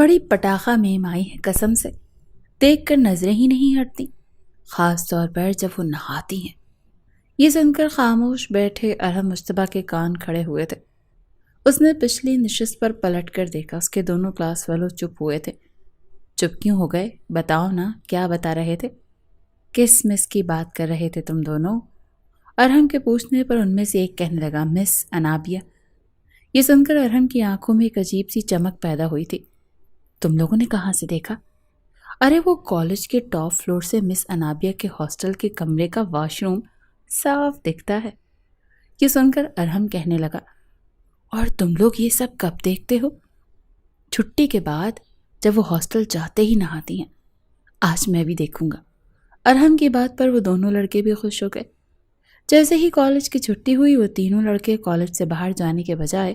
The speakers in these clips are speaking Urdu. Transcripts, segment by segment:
بڑی پٹاخہ میم آئی ہے قسم سے، دیکھ کر نظریں ہی نہیں ہٹتی، خاص طور پر جب وہ نہاتی ہیں۔ یہ سن کر خاموش بیٹھے ارحم مشتبہ کے کان کھڑے ہوئے تھے۔ اس نے پچھلی نشست پر پلٹ کر دیکھا، اس کے دونوں کلاس والوں چپ ہوئے تھے۔ چپ کیوں ہو گئے؟ بتاؤ نا، کیا بتا رہے تھے؟ کس مس کی بات کر رہے تھے تم دونوں؟ ارحم کے پوچھنے پر ان میں سے ایک کہنے لگا، مس انابیہ۔ یہ سن کر ارحم کی آنکھوں میں ایک عجیب سی چمک پیدا ہوئی تھی۔ تم لوگوں نے کہاں سے دیکھا؟ ارے وہ کالج کے ٹاپ فلور سے مس انابیہ کے ہاسٹل کے کمرے کا واش روم صاف دکھتا ہے۔ یہ سن کر ارحم کہنے لگا، اور تم لوگ یہ سب کب دیکھتے ہو؟ چھٹی کے بعد، جب وہ ہاسٹل جاتے ہی نہاتی ہیں۔ آج میں بھی دیکھوں گا۔ ارحم کی بات پر وہ دونوں لڑکے بھی خوش ہو گئے۔ جیسے ہی کالج کی چھٹی ہوئی، وہ تینوں لڑکے کالج سے باہر جانے کے بجائے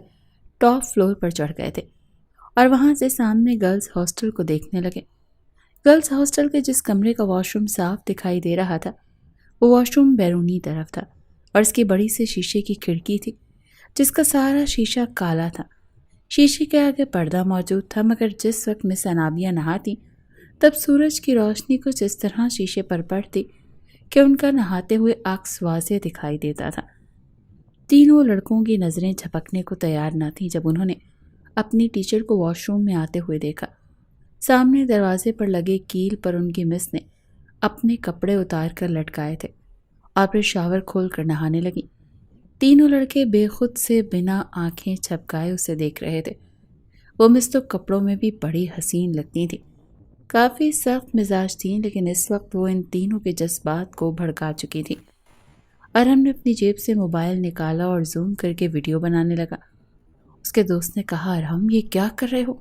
ٹاپ فلور پر چڑھ گئے تھے اور وہاں سے سامنے گرلز ہاسٹل کو دیکھنے لگے۔ گرلز ہاسٹل کے جس کمرے کا واش روم صاف دکھائی دے رہا تھا، وہ واش روم بیرونی طرف تھا اور اس کی بڑی سے شیشے کی کھڑکی تھی جس کا سارا شیشہ کالا تھا۔ شیشے کے آگے پردہ موجود تھا، مگر جس وقت مس انابیہ نہاتی تب سورج کی روشنی کچھ اس طرح شیشے پر پڑتی کہ ان کا نہاتے ہوئے عکس واضح دکھائی دیتا تھا۔ تینوں لڑکوں کی نظریں جھپکنے کو تیار نہ تھیں جب انہوں نے اپنی ٹیچر کو واش روم میں آتے ہوئے دیکھا۔ سامنے دروازے پر لگے کیل پر ان کی مس نے اپنے کپڑے اتار کر لٹکائے تھے اور پھر شاور کھول کر نہانے لگی۔ تینوں لڑکے بے خود سے بنا آنکھیں جھپکائے اسے دیکھ رہے تھے۔ وہ مس تو کپڑوں میں بھی بڑی حسین لگتی تھی، کافی سخت مزاج تھیں، لیکن اس وقت وہ ان تینوں کے جذبات کو بھڑکا چکی تھی۔ ارحم نے اپنی جیب سے موبائل نکالا اور زوم کر کے ویڈیو بنانے لگا۔ اس کے دوست نے کہا، ارحم یہ کیا کر رہے ہو؟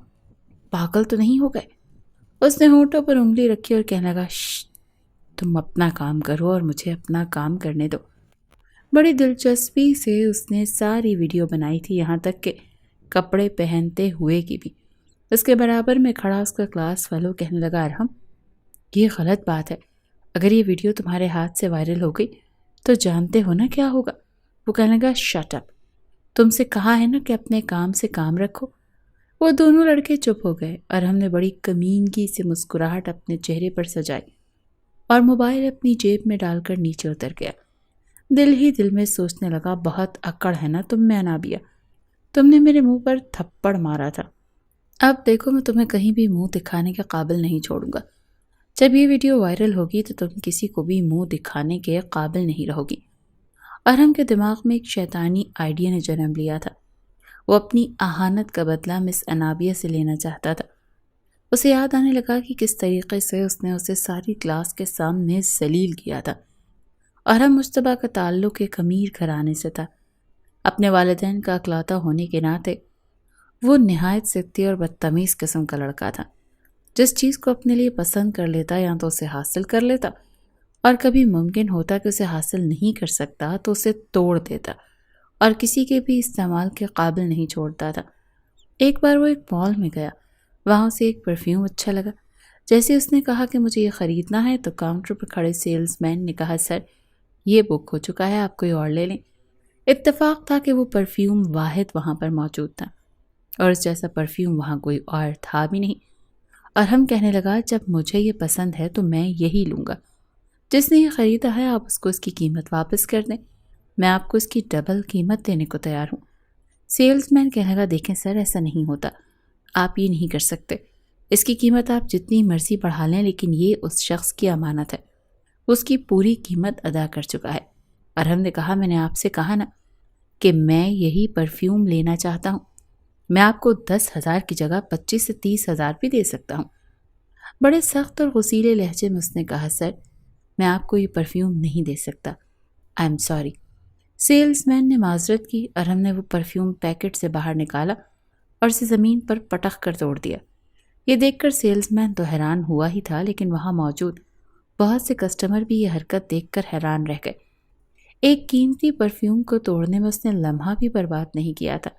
پاگل تو نہیں ہو گئے؟ اس نے ہونٹوں پر انگلی رکھی اور کہنے لگا، شش، تم اپنا کام کرو اور مجھے اپنا کام کرنے دو۔ بڑی دلچسپی سے اس نے ساری ویڈیو بنائی تھی، یہاں تک کہ کپڑے پہنتے ہوئے کی بھی۔ اس کے برابر میں کھڑا اس کا کلاس فیلو کہنے لگا، ارحم یہ غلط بات ہے، اگر یہ ویڈیو تمہارے ہاتھ سے وائرل ہو گئی تو جانتے ہو نا کیا ہوگا؟ وہ کہنے لگا، شٹ اپ، تم سے کہا ہے نا کہ اپنے کام سے کام رکھو۔ وہ دونوں لڑکے چپ ہو گئے۔ ارحم نے بڑی کمینگی سے مسکراہٹ اپنے چہرے پر سجائی اور موبائل اپنی جیب میں ڈال کر نیچے اتر گیا۔ دل ہی دل میں سوچنے لگا، بہت اکڑ ہے نا تم میں انابیہ، تم نے میرے منہ پر تھپڑ مارا تھا، اب دیکھو میں تمہیں کہیں بھی منہ دکھانے کے قابل نہیں چھوڑوں گا۔ جب یہ ویڈیو وائرل ہوگی تو تم کسی کو بھی منہ دکھانے کے قابل نہیں رہو گی۔ ارحم کے دماغ میں ایک شیطانی آئیڈیا نے جنم لیا تھا۔ وہ اپنی اہانت کا بدلہ مس انابیہ سے لینا چاہتا تھا۔ اسے یاد آنے لگا کہ کس طریقے سے اس نے اسے ساری کلاس کے سامنے ذلیل کیا تھا۔ ارحم مشتبہ کا تعلق ایک امیر گھرانے سے تھا۔ اپنے والدین کا اکلوتا ہونے کے ناطے وہ نہایت سختی اور بدتمیز قسم کا لڑکا تھا۔ جس چیز کو اپنے لیے پسند کر لیتا یا تو اسے حاصل کر لیتا، اور کبھی ممکن ہوتا کہ اسے حاصل نہیں کر سکتا تو اسے توڑ دیتا اور کسی کے بھی استعمال کے قابل نہیں چھوڑتا تھا۔ ایک بار وہ ایک مال میں گیا، وہاں اسے ایک پرفیوم اچھا لگا۔ جیسے اس نے کہا کہ مجھے یہ خریدنا ہے تو کاؤنٹر پر کھڑے سیلز مین نے کہا، سر یہ بک ہو چکا ہے، آپ کوئی اور لے لیں۔ اتفاق تھا کہ وہ پرفیوم واحد وہاں پر موجود تھا اور اس جیسا پرفیوم وہاں کوئی اور تھا بھی نہیں۔ ارحم کہنے لگا، جب مجھے یہ پسند ہے تو میں یہی لوں گا۔ جس نے یہ خریدا ہے آپ اس کو اس کی قیمت واپس کر دیں، میں آپ کو اس کی ڈبل قیمت دینے کو تیار ہوں۔ سیلز مین کہنے لگا، دیکھیں سر ایسا نہیں ہوتا، آپ یہ نہیں کر سکتے، اس کی قیمت آپ جتنی مرضی بڑھا لیں، لیکن یہ اس شخص کی امانت ہے، اس کی پوری قیمت ادا کر چکا ہے۔ ارحم نے کہا، میں نے آپ سے کہا نا کہ میں یہی پرفیوم لینا چاہتا ہوں، میں آپ کو 10,000 کی جگہ 25 سے 30,000 بھی دے سکتا ہوں۔ بڑے سخت اور غصیلے لہجے میں اس نے کہا، سر میں آپ کو یہ پرفیوم نہیں دے سکتا، I am sorry. Sales man نے معذرت کی۔ ارحم نے وہ پرفیوم پیکٹ سے باہر نکالا اور اسے زمین پر پٹخ کر توڑ دیا۔ یہ دیکھ کر سیلز مین تو حیران ہوا ہی تھا، لیکن وہاں موجود بہت سے کسٹمر بھی یہ حرکت دیکھ کر حیران رہ گئے۔ ایک قیمتی پرفیوم کو توڑنے میں اس نے لمحہ بھی برباد نہیں کیا تھا۔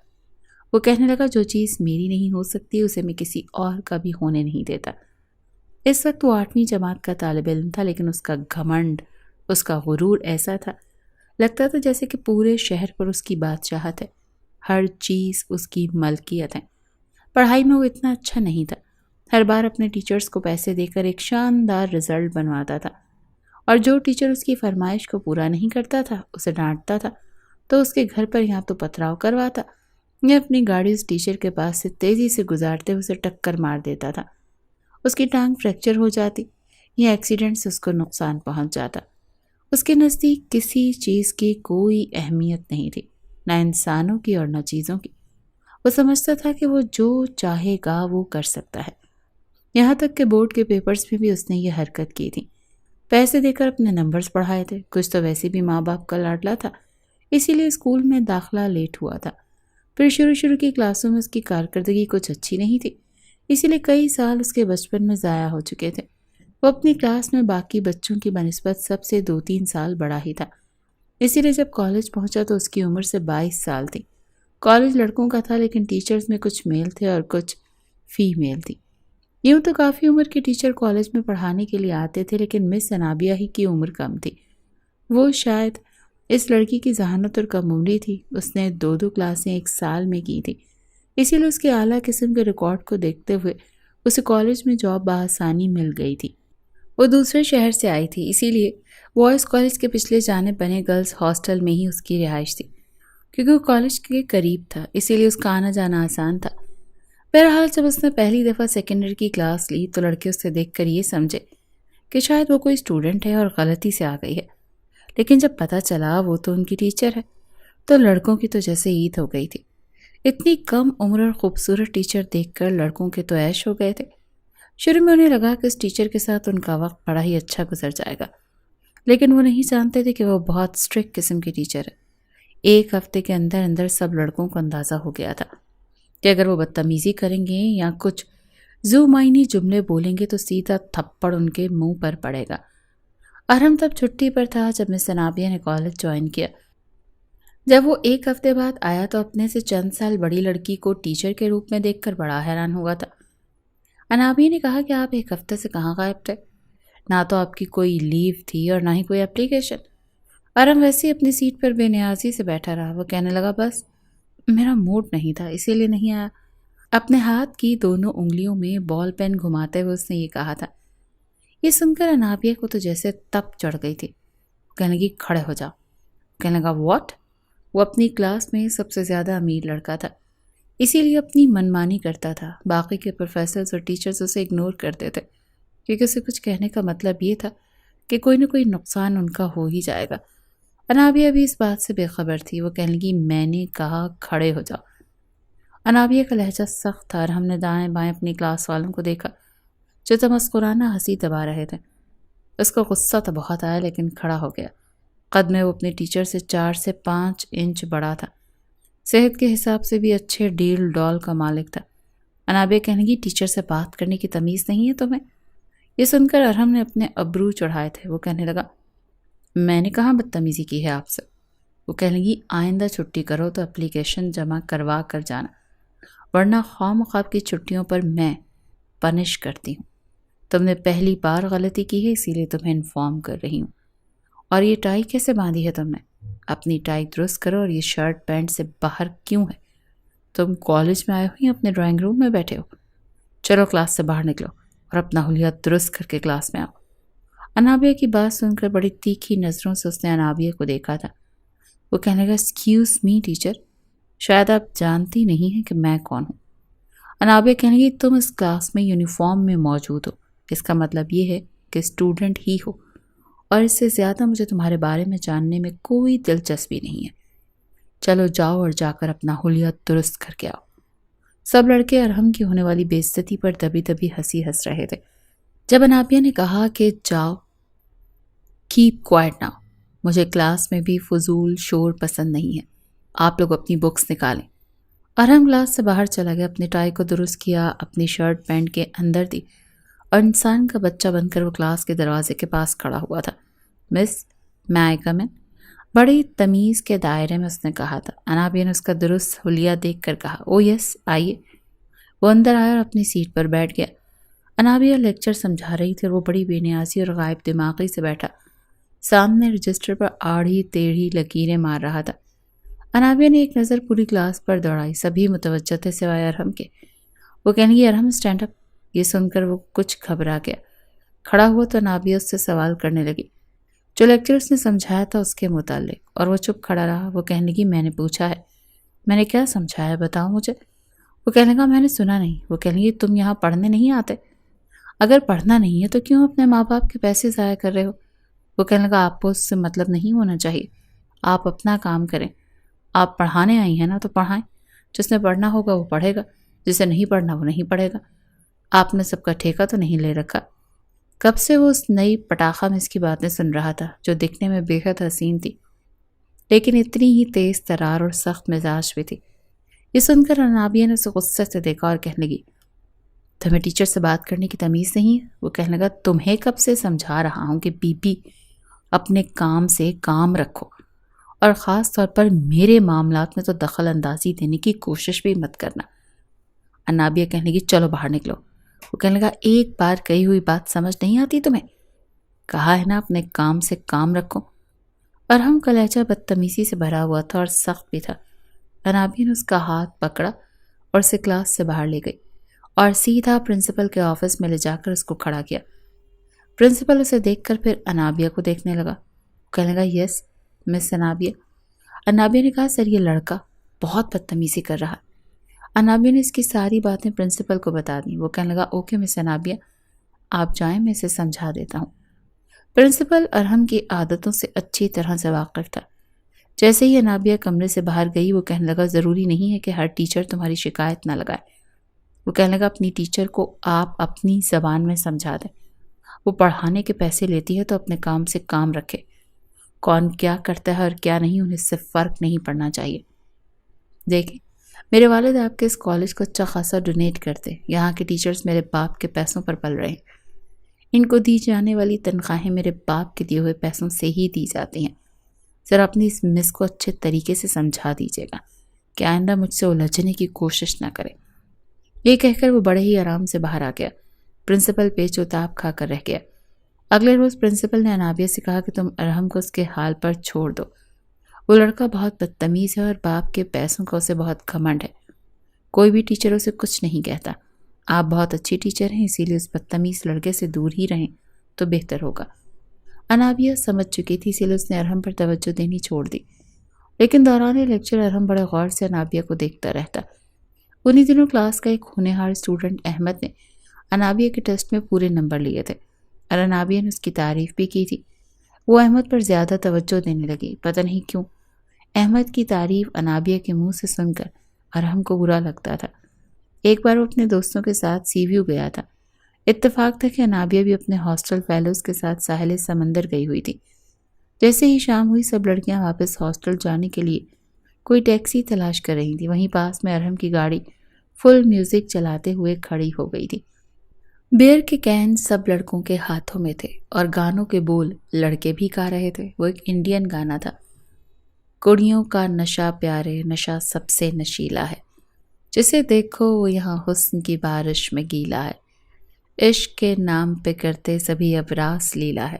وہ کہنے لگا، جو چیز میری نہیں ہو سکتی اسے میں کسی اور کا بھی ہونے نہیں دیتا۔ اس وقت وہ 8ویں جماعت کا طالب علم تھا، لیکن اس کا گھمنڈ، اس کا غرور ایسا تھا، لگتا تھا جیسے کہ پورے شہر پر اس کی بادشاہت ہے، ہر چیز اس کی ملکیت ہے۔ پڑھائی میں وہ اتنا اچھا نہیں تھا، ہر بار اپنے ٹیچرز کو پیسے دے کر ایک شاندار رزلٹ بنواتا تھا، اور جو ٹیچر اس کی فرمائش کو پورا نہیں کرتا تھا اسے ڈانٹتا تھا تو اس کے گھر پر یا تو پتھراؤ کرواتا یا اپنی گاڑی اس ٹیچر کے پاس سے تیزی سے گزارتے ہوئے اسے ٹکر مار دیتا تھا۔ اس کی ٹانگ فریکچر ہو جاتی یا ایکسیڈنٹ سے اس کو نقصان پہنچ جاتا۔ اس کے نزدیک کسی چیز کی کوئی اہمیت نہیں تھی، نہ انسانوں کی اور نہ چیزوں کی۔ وہ سمجھتا تھا کہ وہ جو چاہے گا وہ کر سکتا ہے۔ یہاں تک کہ بورڈ کے پیپرز میں بھی اس نے یہ حرکت کی تھی، پیسے دے کر اپنے نمبرز پڑھائے تھے۔ کچھ تو ویسے بھی ماں باپ کا لاڈلا تھا، اسی لیے اسکول میں داخلہ لیٹ ہوا تھا۔ پھر شروع کی کلاسوں میں اس کی کارکردگی کچھ اچھی نہیں تھی، اسی لیے کئی سال اس کے بچپن میں ضائع ہو چکے تھے۔ وہ اپنی کلاس میں باقی بچوں کی بنسبت سب سے 2-3 سال بڑا ہی تھا، اسی لیے جب کالج پہنچا تو اس کی عمر سے 22 سال تھی۔ کالج لڑکوں کا تھا، لیکن ٹیچرز میں کچھ میل تھے اور کچھ فیمیل تھی۔ یوں تو کافی عمر کے ٹیچر کالج میں پڑھانے کے لیے آتے تھے، لیکن مس انابیہ ہی کی عمر کم تھی۔ وہ شاید اس لڑکی کی ذہانت اور کم عمری تھی۔ اس نے 2 کلاسیں ایک سال میں کی تھی، اسی لیے اس کے اعلیٰ قسم کے ریکارڈ کو دیکھتے ہوئے اسے کالج میں جاب بآسانی مل گئی تھی۔ وہ دوسرے شہر سے آئی تھی، اسی لیے بوائز کالج کے پچھلے جانب بنے گرلز ہاسٹل میں ہی اس کی رہائش تھی۔ کیونکہ وہ کالج کے قریب تھا، اسی لیے اس کا آنا جانا آسان تھا۔ بہرحال جب اس نے پہلی دفعہ سیکنڈری کی کلاس لی تو لڑکے اس سے دیکھ کر یہ سمجھے کہ شاید وہ کوئی اسٹوڈنٹ ہے اور غلطی سے آ گئی ہے، لیکن جب پتہ چلا وہ تو ان کی ٹیچر ہے تو لڑکوں کی تو جیسے عید ہو گئی تھی۔ اتنی کم عمر اور خوبصورت ٹیچر دیکھ کر لڑکوں کے تو عیش ہو گئے تھے۔ شروع میں انہیں لگا کہ اس ٹیچر کے ساتھ ان کا وقت بڑا ہی اچھا گزر جائے گا، لیکن وہ نہیں جانتے تھے کہ وہ بہت اسٹرکٹ قسم کی ٹیچر ہے۔ ایک ہفتے کے اندر اندر سب لڑکوں کو اندازہ ہو گیا تھا کہ اگر وہ بدتمیزی کریں گے یا کچھ ذو معنی جملے بولیں گے تو سیدھا تھپڑ ان کے منہ پر پڑے گا۔ ارحم تب چھٹی پر تھا جب مس انابیہ نے کالج جوائن کیا۔ جب وہ ایک ہفتے بعد آیا تو اپنے سے چند سال بڑی لڑکی کو ٹیچر کے روپ میں دیکھ کر بڑا حیران ہوا تھا۔ انابیہ نے کہا کہ آپ ایک ہفتے سے کہاں غائب تھے؟ نہ تو آپ کی کوئی لیو تھی اور نہ ہی کوئی اپلیکیشن۔ ارحم ویسے ہی اپنی سیٹ پر بے نیازی سے بیٹھا رہا۔ وہ کہنے لگا بس میرا موڈ نہیں تھا، اسی لیے نہیں آیا۔ اپنے ہاتھ کی دونوں انگلیوں میں بال پین گھماتے ہوئے اس نے یہ کہا تھا۔ یہ سن کر انابیہ کو تو جیسے تپ چڑھ گئی تھی۔ کہنے لگی کھڑے ہو جاؤ۔ کہنے لگا واٹ؟ وہ اپنی کلاس میں سب سے زیادہ امیر لڑکا تھا، اسی لیے اپنی منمانی کرتا تھا۔ باقی کے پروفیسرز اور ٹیچرز اسے اگنور کرتے تھے، کیونکہ اسے کچھ کہنے کا مطلب یہ تھا کہ کوئی نہ کوئی نقصان ان کا ہو ہی جائے گا۔ انابیہ بھی اس بات سے بے خبر تھی۔ وہ کہنے لگی میں نے کہا کھڑے ہو جاؤ۔ انابیہ کا لہجہ سخت تھا اور ہم نے دائیں بائیں اپنی کلاس والوں کو دیکھا جو تمسخرانہ ہنسی دبا رہے تھے۔ اس کو غصہ تو بہت آیا لیکن کھڑا ہو گیا۔ قد میں وہ اپنے ٹیچر سے 4 سے 5 انچ بڑا تھا، صحت کے حساب سے بھی اچھے ڈیل ڈال کا مالک تھا۔ انابیہ کہنے لگی ٹیچر سے بات کرنے کی تمیز نہیں ہے تمہیں؟ یہ سن کر ارحم نے اپنے ابرو چڑھائے تھے۔ وہ کہنے لگا میں نے کہاں بدتمیزی کی ہے آپ سے؟ وہ کہنے لگی آئندہ چھٹی کرو تو اپلیکیشن جمع کروا کر جانا، ورنہ خواہ مخواہ کی چھٹیوں پر میں پنش کرتی ہوں۔ تم نے پہلی بار غلطی کی ہے اسی لیے تمہیں انفارم کر رہی ہوں۔ اور یہ ٹائی کیسے باندھی ہے تم نے؟ اپنی ٹائی درست کرو۔ اور یہ شرٹ پینٹ سے باہر کیوں ہے؟ تم کالج میں آئے ہو یا اپنے ڈرائنگ روم میں بیٹھے ہو؟ چلو کلاس سے باہر نکلو اور اپنا حلیہ درست کر کے کلاس میں آؤ۔ انابیہ کی بات سن کر بڑی تیکھی نظروں سے اس نے انابیہ کو دیکھا تھا۔ وہ کہنے لگا ایکسکیوز می ٹیچر، شاید آپ جانتی نہیں ہیں کہ میں کون ہوں۔ انابیہ کہنے لگی تم اس کلاس میں یونیفارم میں موجود ہو، اس کا مطلب یہ ہے کہ اسٹوڈنٹ ہی ہو، اور اس سے زیادہ مجھے تمہارے بارے میں جاننے میں کوئی دلچسپی نہیں ہے۔ چلو جاؤ اور جا کر اپنا حلیہ درست کر کے آؤ۔ سب لڑکے ارحم کی ہونے والی بے عزتی پر دبی دبی ہنسی ہنس رہے تھے۔ جب انابیہ نے کہا کہ جاؤ، کیپ کوائٹ ناؤ، مجھے کلاس میں بھی فضول شور پسند نہیں ہے، آپ لوگ اپنی بکس نکالیں۔ ارحم کلاس سے باہر چلا گیا، اپنی ٹائی کو درست کیا، اپنی شرٹ پینٹ کے اندر دی اور انسان کا بچہ بن کر وہ کلاس کے دروازے کے پاس کھڑا ہوا تھا۔ مس میں آئی کم ان؟ بڑی تمیز کے دائرے میں اس نے کہا تھا۔ انابیہ نے اس کا درست حلیہ دیکھ کر کہا او یس آئیے۔ وہ اندر آیا اور اپنی سیٹ پر بیٹھ گیا۔ انابیہ لیکچر سمجھا رہی تھی اور وہ بڑی بے نیازی اور غائب دماغی سے بیٹھا سامنے رجسٹر پر آڑھی ٹیڑھی لکیریں مار رہا تھا۔ انابیہ نے ایک نظر پوری کلاس پر دوڑائی، سبھی متوجہ تھے سوائے ارحم کے۔ وہ کہنے لگی ارحم اسٹینڈ اپ، یہ سن کر وہ کچھ گھبرا گیا، کھڑا ہوا تو انابیہ اس سے سوال کرنے لگی جو لیکچر اس نے سمجھایا تھا اس کے متعلق، اور وہ چپ کھڑا رہا۔ وہ کہنے لگی میں نے پوچھا ہے، میں نے کیا سمجھایا بتاؤ مجھے۔ وہ کہنے لگا میں نے سنا نہیں۔ وہ کہنے لگی تم یہاں پڑھنے نہیں آتے؟ اگر پڑھنا نہیں ہے تو کیوں اپنے ماں باپ کے پیسے ضائع کر رہے ہو؟ وہ کہنے لگا آپ کو اس سے مطلب نہیں ہونا چاہیے، آپ اپنا کام کریں، آپ پڑھانے آئی ہیں نا تو پڑھائیں، جس نے پڑھنا ہوگا وہ پڑھے گا، جسے نہیں پڑھنا وہ نہیں پڑھے گا، آپ نے سب کا ٹھیکہ تو نہیں لے رکھا۔ کب سے وہ اس نئی پٹاخہ میں اس کی باتیں سن رہا تھا جو دکھنے میں بے حد حسین تھی لیکن اتنی ہی تیز ترار اور سخت مزاج بھی تھی۔ یہ سن کر انابیہ نے اسے غصے سے دیکھا اور کہنے لگی تمہیں ٹیچر سے بات کرنے کی تمیز نہیں ہے؟ وہ کہنے لگا تمہیں کب سے سمجھا رہا ہوں کہ بی بی اپنے کام سے کام رکھو اور خاص طور پر میرے معاملات میں تو دخل اندازی دینے کی کوشش بھی مت کرنا۔ انابیہ کہنے لگی چلو باہر نکلو۔ وہ کہنے لگا ایک بار کہی ہوئی بات سمجھ نہیں آتی تمہیں؟ کہا ہے نا اپنے کام سے کام رکھو۔ ارحم کا لہجہ بدتمیزی سے بھرا ہوا تھا اور سخت بھی تھا۔ انابیہ نے اس کا ہاتھ پکڑا اور اسے کلاس سے باہر لے گئی اور سیدھا پرنسپل کے آفس میں لے جا کر اس کو کھڑا کیا۔ پرنسپل اسے دیکھ کر پھر انابیہ کو دیکھنے لگا۔ کہنے لگا یس مس انابیہ۔ انابیہ نے کہا سر یہ لڑکا بہت بدتمیزی کر رہا ہے۔ انابیہ نے اس کی ساری باتیں پرنسپل کو بتا دیں۔ وہ کہنے لگا اوکے مس انابیہ آپ جائیں میں اسے سمجھا دیتا ہوں۔ پرنسپل ارحم کی عادتوں سے اچھی طرح سے واقف تھا۔ جیسے ہی انابیہ کمرے سے باہر گئی وہ کہنے لگا ضروری نہیں ہے کہ ہر ٹیچر تمہاری شکایت نہ لگائے۔ وہ کہنے لگا اپنی ٹیچر کو آپ اپنی زبان میں سمجھا دیں، وہ پڑھانے کے پیسے لیتی ہے تو اپنے کام سے کام رکھے، کون کیا کرتا ہے اور کیا نہیں انہیں اس سے فرق نہیں پڑنا چاہیے۔ دیکھیں میرے والد آپ کے اس کالج کو اچھا خاصا ڈونیٹ کرتے، یہاں کے ٹیچرز میرے باپ کے پیسوں پر پل رہے ہیں، ان کو دی جانے والی تنخواہیں میرے باپ کے دیے ہوئے پیسوں سے ہی دی جاتی ہیں۔ ذرا اپنی اس مس کو اچھے طریقے سے سمجھا دیجیے گا کہ آئندہ مجھ سے الجھنے کی کوشش نہ کرے۔ یہ کہہ کر وہ بڑے ہی آرام سے باہر آ گیا۔ پرنسپل پیچ و تاب کھا کر رہ گیا۔ اگلے روز پرنسپل نے انابیہ سے کہا کہ تم ارحم کو اس کے حال پر چھوڑ دو، وہ لڑکا بہت بدتمیز ہے اور باپ کے پیسوں کا اسے بہت گھمنڈ ہے، کوئی بھی ٹیچر اسے کچھ نہیں کہتا، آپ بہت اچھی ٹیچر ہیں اسی لیے اس بدتمیز لڑکے سے دور ہی رہیں تو بہتر ہوگا۔ انابیہ سمجھ چکی تھی اسی لیے اس نے ارحم پر توجہ دینی چھوڑ دی، لیکن دوران لیکچر ارحم بڑے غور سے انابیہ کو دیکھتا رہتا۔ انہی دنوں کلاس کا ایک ہونہار اسٹوڈنٹ احمد نے انابیہ کے ٹیسٹ میں پورے نمبر لیے تھے اور انابیہ نے اس کی تعریف بھی کی تھی۔ وہ احمد پر زیادہ توجہ دینے لگی، پتہ نہیں کیوں احمد کی تعریف انابیہ کے منہ سے سن کر ارحم کو برا لگتا تھا۔ ایک بار وہ اپنے دوستوں کے ساتھ سی ویو گیا تھا۔ اتفاق تھا کہ انابیہ بھی اپنے ہاسٹل فیلوز کے ساتھ ساحل سمندر گئی ہوئی تھی۔ جیسے ہی شام ہوئی سب لڑکیاں واپس ہاسٹل جانے کے لیے کوئی ٹیکسی تلاش کر رہی تھی، وہیں پاس میں ارحم کی گاڑی فل میوزک چلاتے ہوئے کھڑی ہو گئی تھی۔ بیئر کے کین سب لڑکوں کے ہاتھوں میں تھے اور گانوں کے بول لڑکے بھی گا رہے تھے۔ وہ ایک انڈین گانا تھا، کڑیوں کا نشہ پیارے نشہ سب سے نشیلا ہے، جسے دیکھو وہ یہاں حسن کی بارش میں گیلا ہے، عشق کے نام پہ کرتے سبھی ابراس لیلا ہے،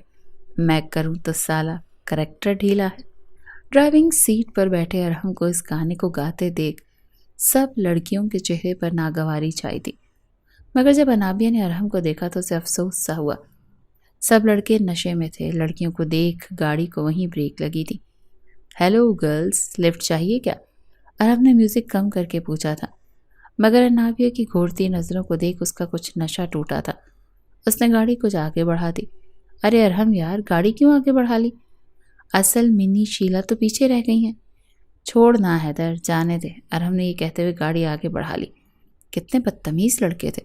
میں کروں تو سالہ کریکٹر ڈھیلا ہے۔ ڈرائیونگ سیٹ پر بیٹھے ارحم کو اس گانے کو گاتے دیکھ سب لڑکیوں کے چہرے پر ناگواری چھائی تھی، مگر جب انابیہ نے ارحم کو دیکھا تو اسے افسوس سا ہوا۔ سب لڑکے نشے میں تھے، لڑکیوں کو دیکھ گاڑی کو وہیں بریک لگی تھی۔ ہیلو گرلز، لفٹ چاہیے کیا؟ ارحم نے میوزک کم کر کے پوچھا تھا، مگر انابیہ کی گھورتی نظروں کو دیکھ اس کا کچھ نشہ ٹوٹا تھا۔ اس نے گاڑی کچھ آگے بڑھا دی۔ ارے ارحم یار، گاڑی کیوں آگے بڑھا لی؟ اصل منی شیلا تو پیچھے رہ گئی ہیں۔ چھوڑ نہ حیدر، جانے دے، ارحم نے یہ کہتے ہوئے گاڑی آگے بڑھا لی۔ کتنے بدتمیز لڑکے تھے،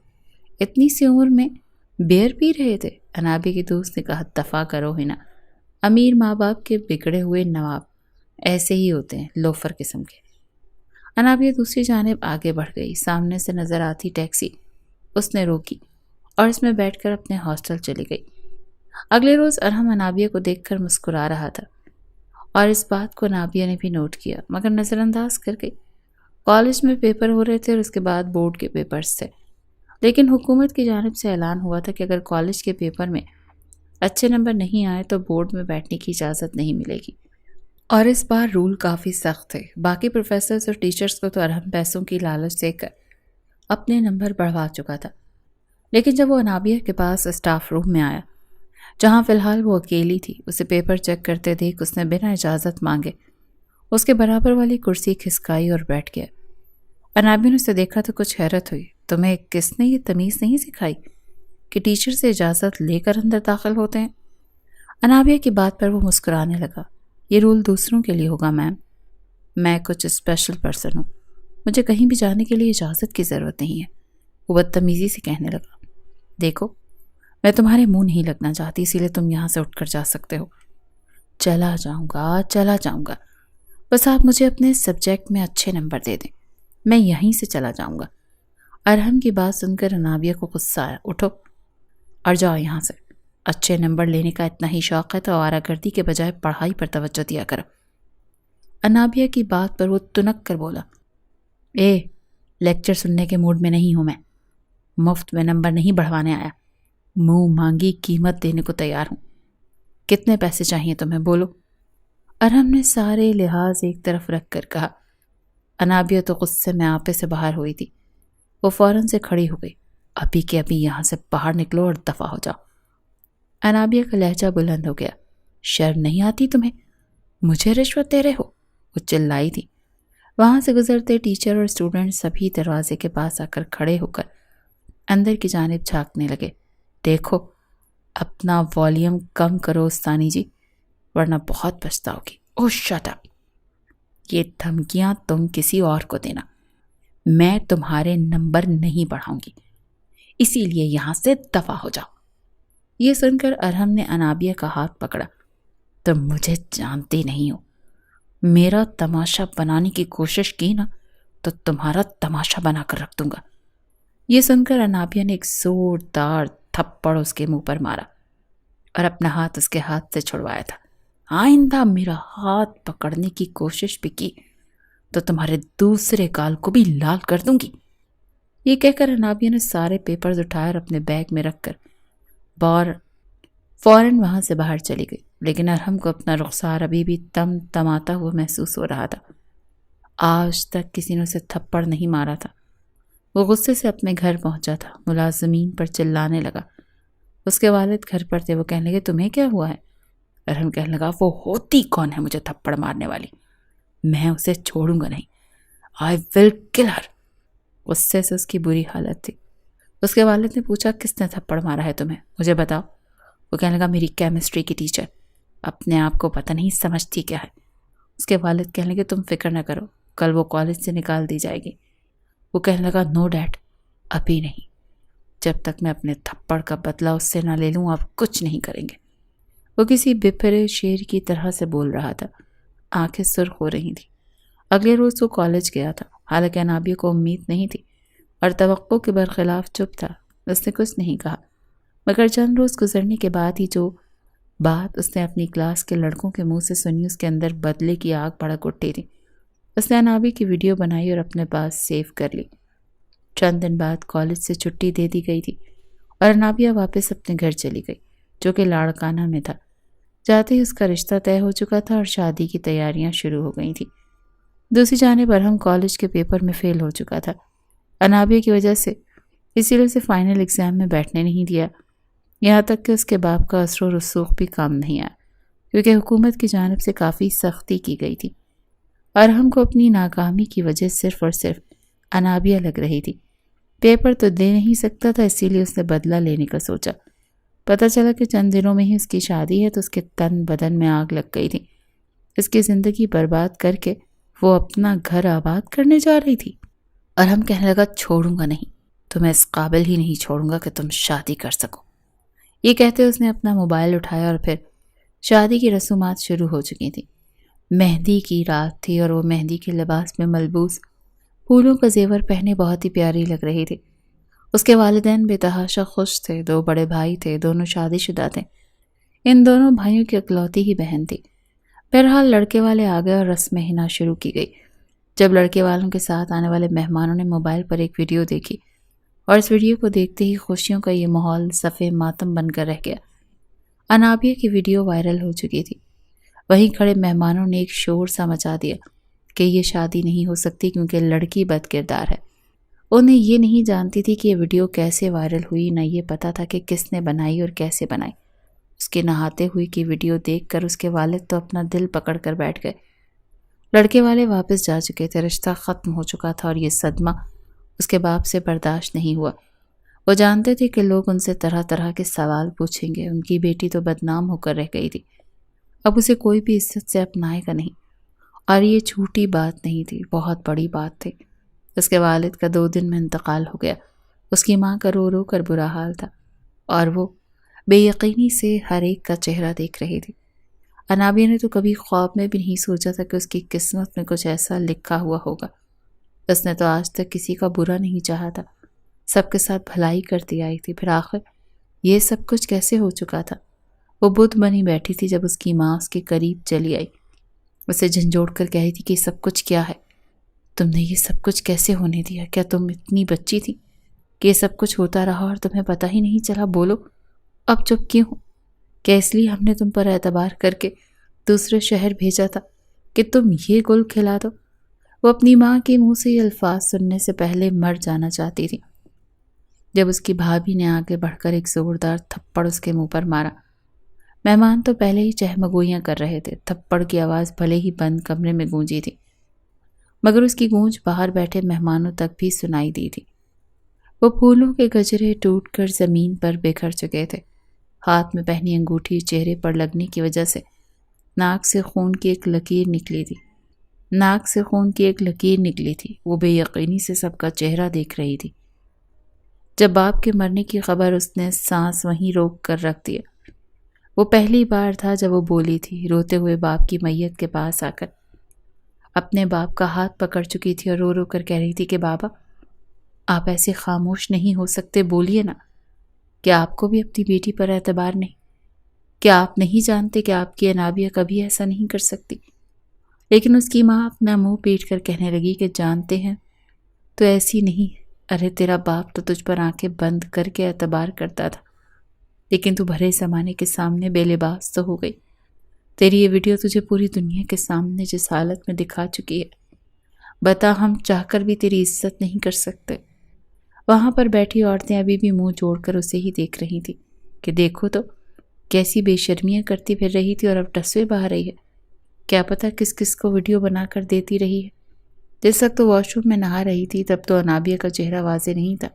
اتنی سی عمر میں بیئر پی رہے تھے۔ انابیہ کی دوست نے کہا دفع کرو ہی نا، امیر ماں باپ کے بگڑے ہوئے نواب ایسے ہی ہوتے ہیں، لوفر قسم کے۔ انابیہ دوسری جانب آگے بڑھ گئی۔ سامنے سے نظر آتی ٹیکسی اس نے روکی اور اس میں بیٹھ کر اپنے ہاسٹل چلی گئی۔ اگلے روز ارحم انابیہ کو دیکھ کر مسکرا رہا تھا اور اس بات کو انابیہ نے بھی نوٹ کیا، مگر نظر انداز کر گئی۔ کالج میں پیپر ہو رہے تھے اور اس کے بعد بورڈ کے پیپرز تھے، لیکن حکومت کی جانب سے اعلان ہوا تھا کہ اگر کالج کے پیپر میں اچھے نمبر نہیں آئے تو بورڈ میں بیٹھنے کی اجازت نہیں ملے گی، اور اس بار رول کافی سخت تھے۔ باقی پروفیسرز اور ٹیچرز کو تو ارحم پیسوں کی لالچ دے کر اپنے نمبر بڑھوا چکا تھا، لیکن جب وہ انابیہ کے پاس اسٹاف روم میں آیا جہاں فی الحال وہ اکیلی تھی، اسے پیپر چیک کرتے دیکھ اس نے بنا اجازت مانگے اس کے برابر والی کرسی کھسکائی اور بیٹھ گیا۔ انابیہ نے اسے دیکھا تو کچھ حیرت ہوئی۔ تمہیں کس نے یہ تمیز نہیں سکھائی کہ ٹیچر سے اجازت لے کر اندر داخل ہوتے ہیں؟ انابیہ کی بات پر وہ مسکرانے لگا۔ یہ رول دوسروں کے لیے ہوگا میم، میں کچھ اسپیشل پرسن ہوں، مجھے کہیں بھی جانے کے لیے اجازت کی ضرورت نہیں ہے۔ وہ بدتمیزی سے کہنے لگا، دیکھو میں تمہارے منہ نہیں لگنا چاہتی، اسی لیے تم یہاں سے اٹھ کر جا سکتے ہو۔ چلا جاؤں گا، بس آپ مجھے اپنے سبجیکٹ میں اچھے نمبر دے دیں، میں یہیں سے چلا جاؤں گا۔ ارحم کی بات سن کر انابیہ کو غصہ آیا۔ اٹھو اور جاؤ یہاں سے، اچھے نمبر لینے کا اتنا ہی شوق ہے تو آوارہ گردی کے بجائے پڑھائی پر توجہ دیا کرو۔ انابیہ کی بات پر وہ تنک کر بولا، لیکچر سننے کے موڈ میں نہیں ہوں میں، مفت میں نمبر نہیں بڑھوانے آیا، منہ مانگی قیمت دینے کو تیار ہوں۔ کتنے پیسے چاہیے تمہیں، بولو؟ ارحم نے سارے لحاظ ایک طرف رکھ کر کہا۔ انابیہ تو غصے میں آپے سے باہر ہوئی تھی، وہ فوراً سے کھڑی ہو گئی۔ ابھی کے ابھی یہاں سے باہر نکلو اور دفع ہو جاؤ۔ انابیہ کا لہجہ بلند ہو گیا۔ شرم نہیں آتی تمہیں؟ مجھے رشوت دے رہے ہو؟ وہ چلائی تھی۔ وہاں سے گزرتے ٹیچر اور اسٹوڈنٹ سبھی دروازے کے پاس آ کر کھڑے ہو کر اندر کی جانب جھانکنے لگے۔ دیکھو اپنا والیوم کم کرو استانی جی، ورنہ بہت پچھتاؤ گی۔ اوہ شٹ اپ! یہ دھمکیاں تم کسی اور کو دینا، میں تمہارے نمبر نہیں بڑھاؤں گی، اسی لیے یہاں سے دفع ہو جاؤ۔ یہ سن کر ارحم نے انابیہ کا ہاتھ پکڑا۔ تم مجھے جانتے نہیں ہو، میرا تماشا بنانے کی کوشش کی نا تو تمہارا تماشا بنا کر رکھ دوں گا۔ یہ سن کر انابیہ نے ایک زوردار تھپڑ اس کے منہ پر مارا اور اپنا ہاتھ اس کے ہاتھ سے چھڑوایا تھا۔ آئندہ میرا ہاتھ پکڑنے کی کوشش بھی کی تو تمہارے دوسرے گال کو بھی لال کر دوں گی۔ یہ کہہ کر انابیہ نے سارے پیپرز اٹھائے اور اپنے بیگ میں رکھ کر فوراً وہاں سے باہر چلی گئی۔ لیکن ارحم کو اپنا رخسار ابھی بھی تم تماتا ہوا محسوس ہو رہا تھا۔ آج تک کسی نے اسے تھپڑ نہیں مارا تھا۔ وہ غصے سے اپنے گھر پہنچا تھا، ملازمین پر چلانے لگا۔ اس کے والد گھر پر تھے، وہ کہنے لگے تمہیں کیا ہوا ہے؟ ارحم کہنے لگا وہ ہوتی کون ہے مجھے تھپڑ مارنے والی؟ میں اسے چھوڑوں گا نہیں، I will kill her۔ غصے سے اس کی بری حالت تھی۔ اس کے والد نے پوچھا کس نے تھپڑ مارا ہے تمہیں، مجھے بتاؤ۔ وہ کہنے لگا میری کیمسٹری کی ٹیچر، اپنے آپ کو پتہ نہیں سمجھتی کیا ہے۔ اس کے والد کہنے لگے تم فکر نہ کرو، کل وہ کالج سے نکال دی جائے گی۔ وہ کہنے لگا نو ڈیڈ، ابھی نہیں، جب تک میں اپنے تھپڑ کا بدلہ اس سے نہ لے لوں آپ کچھ نہیں کریں گے۔ وہ کسی بپھرے شیر کی طرح سے بول رہا تھا، آنکھیں سرخ ہو رہی تھیں۔ اگلے روز وہ کالج گیا تھا، حالانکہ انابیہ کو امید نہیں تھی اور توقع کے برخلاف چپ تھا۔ اس نے کچھ نہیں کہا، مگر چند روز گزرنے کے بعد ہی جو بات اس نے اپنی کلاس کے لڑکوں کے منہ سے سنی اس کے اندر بدلے کی آگ بھڑک اٹھی تھی۔ اس نے انابیہ کی ویڈیو بنائی اور اپنے پاس سیو کر لی۔ چند دن بعد کالج سے چھٹی دے دی گئی تھی اور انابیہ واپس اپنے گھر چلی گئی، جو کہ لاڑکانہ میں تھا۔ جاتے ہی اس کا رشتہ طے ہو چکا تھا اور شادی کی تیاریاں شروع ہو گئی تھیں۔ دوسری جانب ارحم کالج کے پیپر میں فیل ہو چکا تھا انابیہ کی وجہ سے، اسی لیے اسے فائنل ایگزام میں بیٹھنے نہیں دیا، یہاں تک کہ اس کے باپ کا اثر و رسوخ بھی کام نہیں آیا، کیونکہ حکومت کی جانب سے کافی سختی کی گئی تھی۔ ارحم کو اپنی ناکامی کی وجہ صرف اور صرف انابیہ لگ رہی تھی۔ پیپر تو دے نہیں سکتا تھا، اسی لیے اس نے بدلہ لینے کا سوچا۔ پتہ چلا کہ چند دنوں میں ہی اس کی شادی ہے تو اس کے تن بدن میں آگ لگ گئی تھی۔ اس کی زندگی برباد کر کے وہ اپنا گھر آباد کرنے جا رہی تھی۔ ارحم کہنے لگا چھوڑوں گا نہیں، تمہیں اس قابل ہی نہیں چھوڑوں گا کہ تم شادی کر سکو۔ یہ کہتے اس نے اپنا موبائل اٹھایا اور پھر شادی کی رسومات شروع ہو چکی تھیں۔ مہندی کی رات تھی اور وہ مہندی کے لباس میں ملبوس پھولوں کا زیور پہنے بہت ہی پیاری لگ رہی تھی۔ اس کے والدین بے تحاشا خوش تھے، دو بڑے بھائی تھے، دونوں شادی شدہ تھے۔ ان دونوں بھائیوں کی اکلوتی ہی بہن تھی۔ بہرحال لڑکے والے آ گئے اور رسم حنا شروع کی گئی۔ جب لڑکے والوں کے ساتھ آنے والے مہمانوں نے موبائل پر ایک ویڈیو دیکھی اور اس ویڈیو کو دیکھتے ہی خوشیوں کا یہ ماحول صفے ماتم بن کر رہ گیا۔ انابیہ کی ویڈیو وائرل ہو چکی تھی۔ وہیں کھڑے مہمانوں نے ایک شور سا مچا دیا کہ یہ شادی نہیں ہو سکتی کیونکہ لڑکی بد کردار ہے۔ انہیں یہ نہیں جانتی تھی کہ یہ ویڈیو کیسے وائرل ہوئی، نہ یہ پتا تھا کہ کس نے بنائی اور کیسے بنائی۔ اس کے نہاتے ہوئے کی ویڈیو دیکھ کر اس کے والد تو اپنا دل پکڑ کر بیٹھ گئے۔ لڑکے والے واپس جا چکے تھے، رشتہ ختم ہو چکا تھا اور یہ صدمہ اس کے باپ سے برداشت نہیں ہوا۔ وہ جانتے تھے کہ لوگ ان سے طرح طرح کے سوال پوچھیں گے، ان کی بیٹی تو بدنام ہو کر رہ گئی تھی، اب اسے کوئی بھی عزت سے اپنائے گا نہیں۔ اور یہ چھوٹی بات نہیں تھی، بہت بڑی بات تھی۔ اس کے والد کا 2 دن میں انتقال ہو گیا۔ اس کی ماں کا رو رو کر برا حال تھا اور وہ بے یقینی سے ہر ایک کا چہرہ دیکھ رہی تھی۔ انابیہ نے تو کبھی خواب میں بھی نہیں سوچا تھا کہ اس کی قسمت میں کچھ ایسا لکھا ہوا ہوگا۔ اس نے تو آج تک کسی کا برا نہیں چاہا تھا، سب کے ساتھ بھلائی کرتی آئی تھی، پھر آخر یہ سب کچھ کیسے ہو چکا تھا؟ وہ بت بنی بیٹھی تھی جب اس کی ماں اس کے قریب چلی آئی، اسے جھنجھوڑ کر کہہ رہی تھی کہ یہ سب کچھ کیا ہے؟ تم نے یہ سب کچھ کیسے ہونے دیا؟ کیا تم اتنی بچی تھی کہ یہ سب کچھ ہوتا رہا اور تمہیں پتہ ہی نہیں چلا؟ بولو، اب چپ کیوں ہو؟ کیا اس لیے ہم نے تم پر اعتبار کر کے دوسرے شہر بھیجا تھا کہ تم یہ گل کھلا دو؟ وہ اپنی ماں کے منہ سے یہ الفاظ سننے سے پہلے مر جانا چاہتی تھی، جب اس کی بھابھی نے آگے بڑھ کر ایک زوردار تھپڑ اس کے منہ پر مارا۔ مہمان تو پہلے ہی چہمگوئیاں کر رہے تھے، تھپڑ کی آواز بھلے ہی بند کمرے میں گونجی تھی، مگر اس کی گونج باہر بیٹھے مہمانوں تک بھی سنائی دی تھی۔ وہ پھولوں کے گجرے ٹوٹ کر زمین پر بکھر چکے تھے، ہاتھ میں پہنی انگوٹھی چہرے پر لگنے کی وجہ سے ناک سے خون کی ایک لکیر نکلی تھی۔ وہ بے یقینی سے سب کا چہرہ دیکھ رہی تھی۔ جب باپ کے مرنے کی خبر اس نے سانس وہیں روک کر رکھ دیا۔ وہ پہلی بار تھا جب وہ بولی تھی، روتے ہوئے باپ کی میت کے پاس آ کر اپنے باپ کا ہاتھ پکڑ چکی تھی اور رو رو کر کہہ رہی تھی کہ بابا، آپ ایسے خاموش نہیں ہو سکتے، بولیے نا۔ کیا آپ کو بھی اپنی بیٹی پر اعتبار نہیں؟ کیا آپ نہیں جانتے کہ آپ کی انابیہ کبھی ایسا نہیں کر سکتی؟ لیکن اس کی ماں اپنا منہ پیٹ کر کہنے لگی کہ جانتے ہیں تو ایسی نہیں، ارے تیرا باپ تو تجھ پر آنکھیں بند کر کے اعتبار کرتا تھا، لیکن تو بھرے زمانے کے سامنے بے لباس تو ہو گئی۔ تیری یہ ویڈیو تجھے پوری دنیا کے سامنے جس حالت میں دکھا چکی ہے، بتا ہم چاہ کر بھی تیری عزت نہیں کر سکتے۔ وہاں پر بیٹھی عورتیں ابھی بھی منہ جوڑ کر اسے ہی دیکھ رہی تھی کہ دیکھو تو کیسی بے شرمیاں کرتی پھر رہی تھی اور اب ٹسوے بہا رہی ہے۔ کیا پتہ کس کس کو ویڈیو بنا کر دیتی رہی ہے۔ جس وقت تو واش روم میں نہا رہی تھی تب تو انابیہ کا چہرہ واضح نہیں تھا،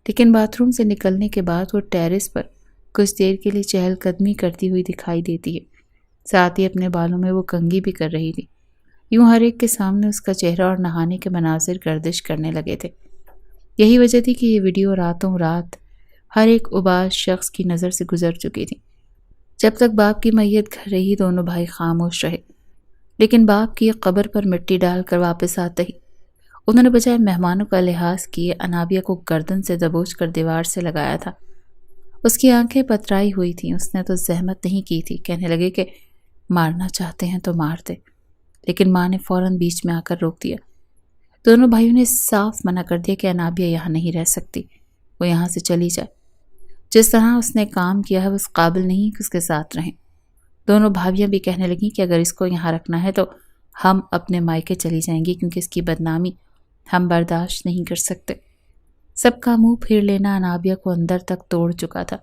لیکن باتھ روم سے نکلنے کے بعد وہ ٹیرس پر کچھ دیر کے لیے چہل قدمی کرتی ہوئی دکھائی دیتی ہے، ساتھ ہی اپنے بالوں میں وہ کنگھی بھی کر رہی تھی۔ یوں ہر ایک کے سامنے اس کا چہرہ اور نہانے کے مناظر گردش کرنے لگے تھے۔ یہی وجہ تھی کہ یہ ویڈیو راتوں رات ہر ایک اباس شخص کی نظر سے گزر چکی تھی۔ جب تک باپ کی میت گھر رہی دونوں بھائی خاموش رہے، لیکن باپ کی قبر پر مٹی ڈال کر واپس آتے ہی انہوں نے بجائے مہمانوں کا لحاظ کیے انابیہ کو گردن سے دبوچ کر دیوار سے لگایا تھا۔ اس کی آنکھیں پترائی ہوئی تھیں، اس نے تو زحمت نہیں کی تھی، کہنے لگے کہ مارنا چاہتے ہیں تو مار دے، لیکن ماں نے فوراً بیچ میں آ کر روک دیا۔ دونوں بھائیوں نے صاف منع کر دیا کہ انابیہ یہاں نہیں رہ سکتی، وہ یہاں سے چلی جائے۔ جس طرح اس نے کام کیا ہے اس قابل نہیں کہ اس کے ساتھ رہیں۔ دونوں بھابیاں بھی کہنے لگیں کہ اگر اس کو یہاں رکھنا ہے تو ہم اپنے مائکے چلی جائیں گی، کیونکہ اس کی بدنامی ہم برداشت نہیں کر سکتے۔ سب کا منہ پھیر لینا انابیہ کو اندر تک توڑ چکا تھا۔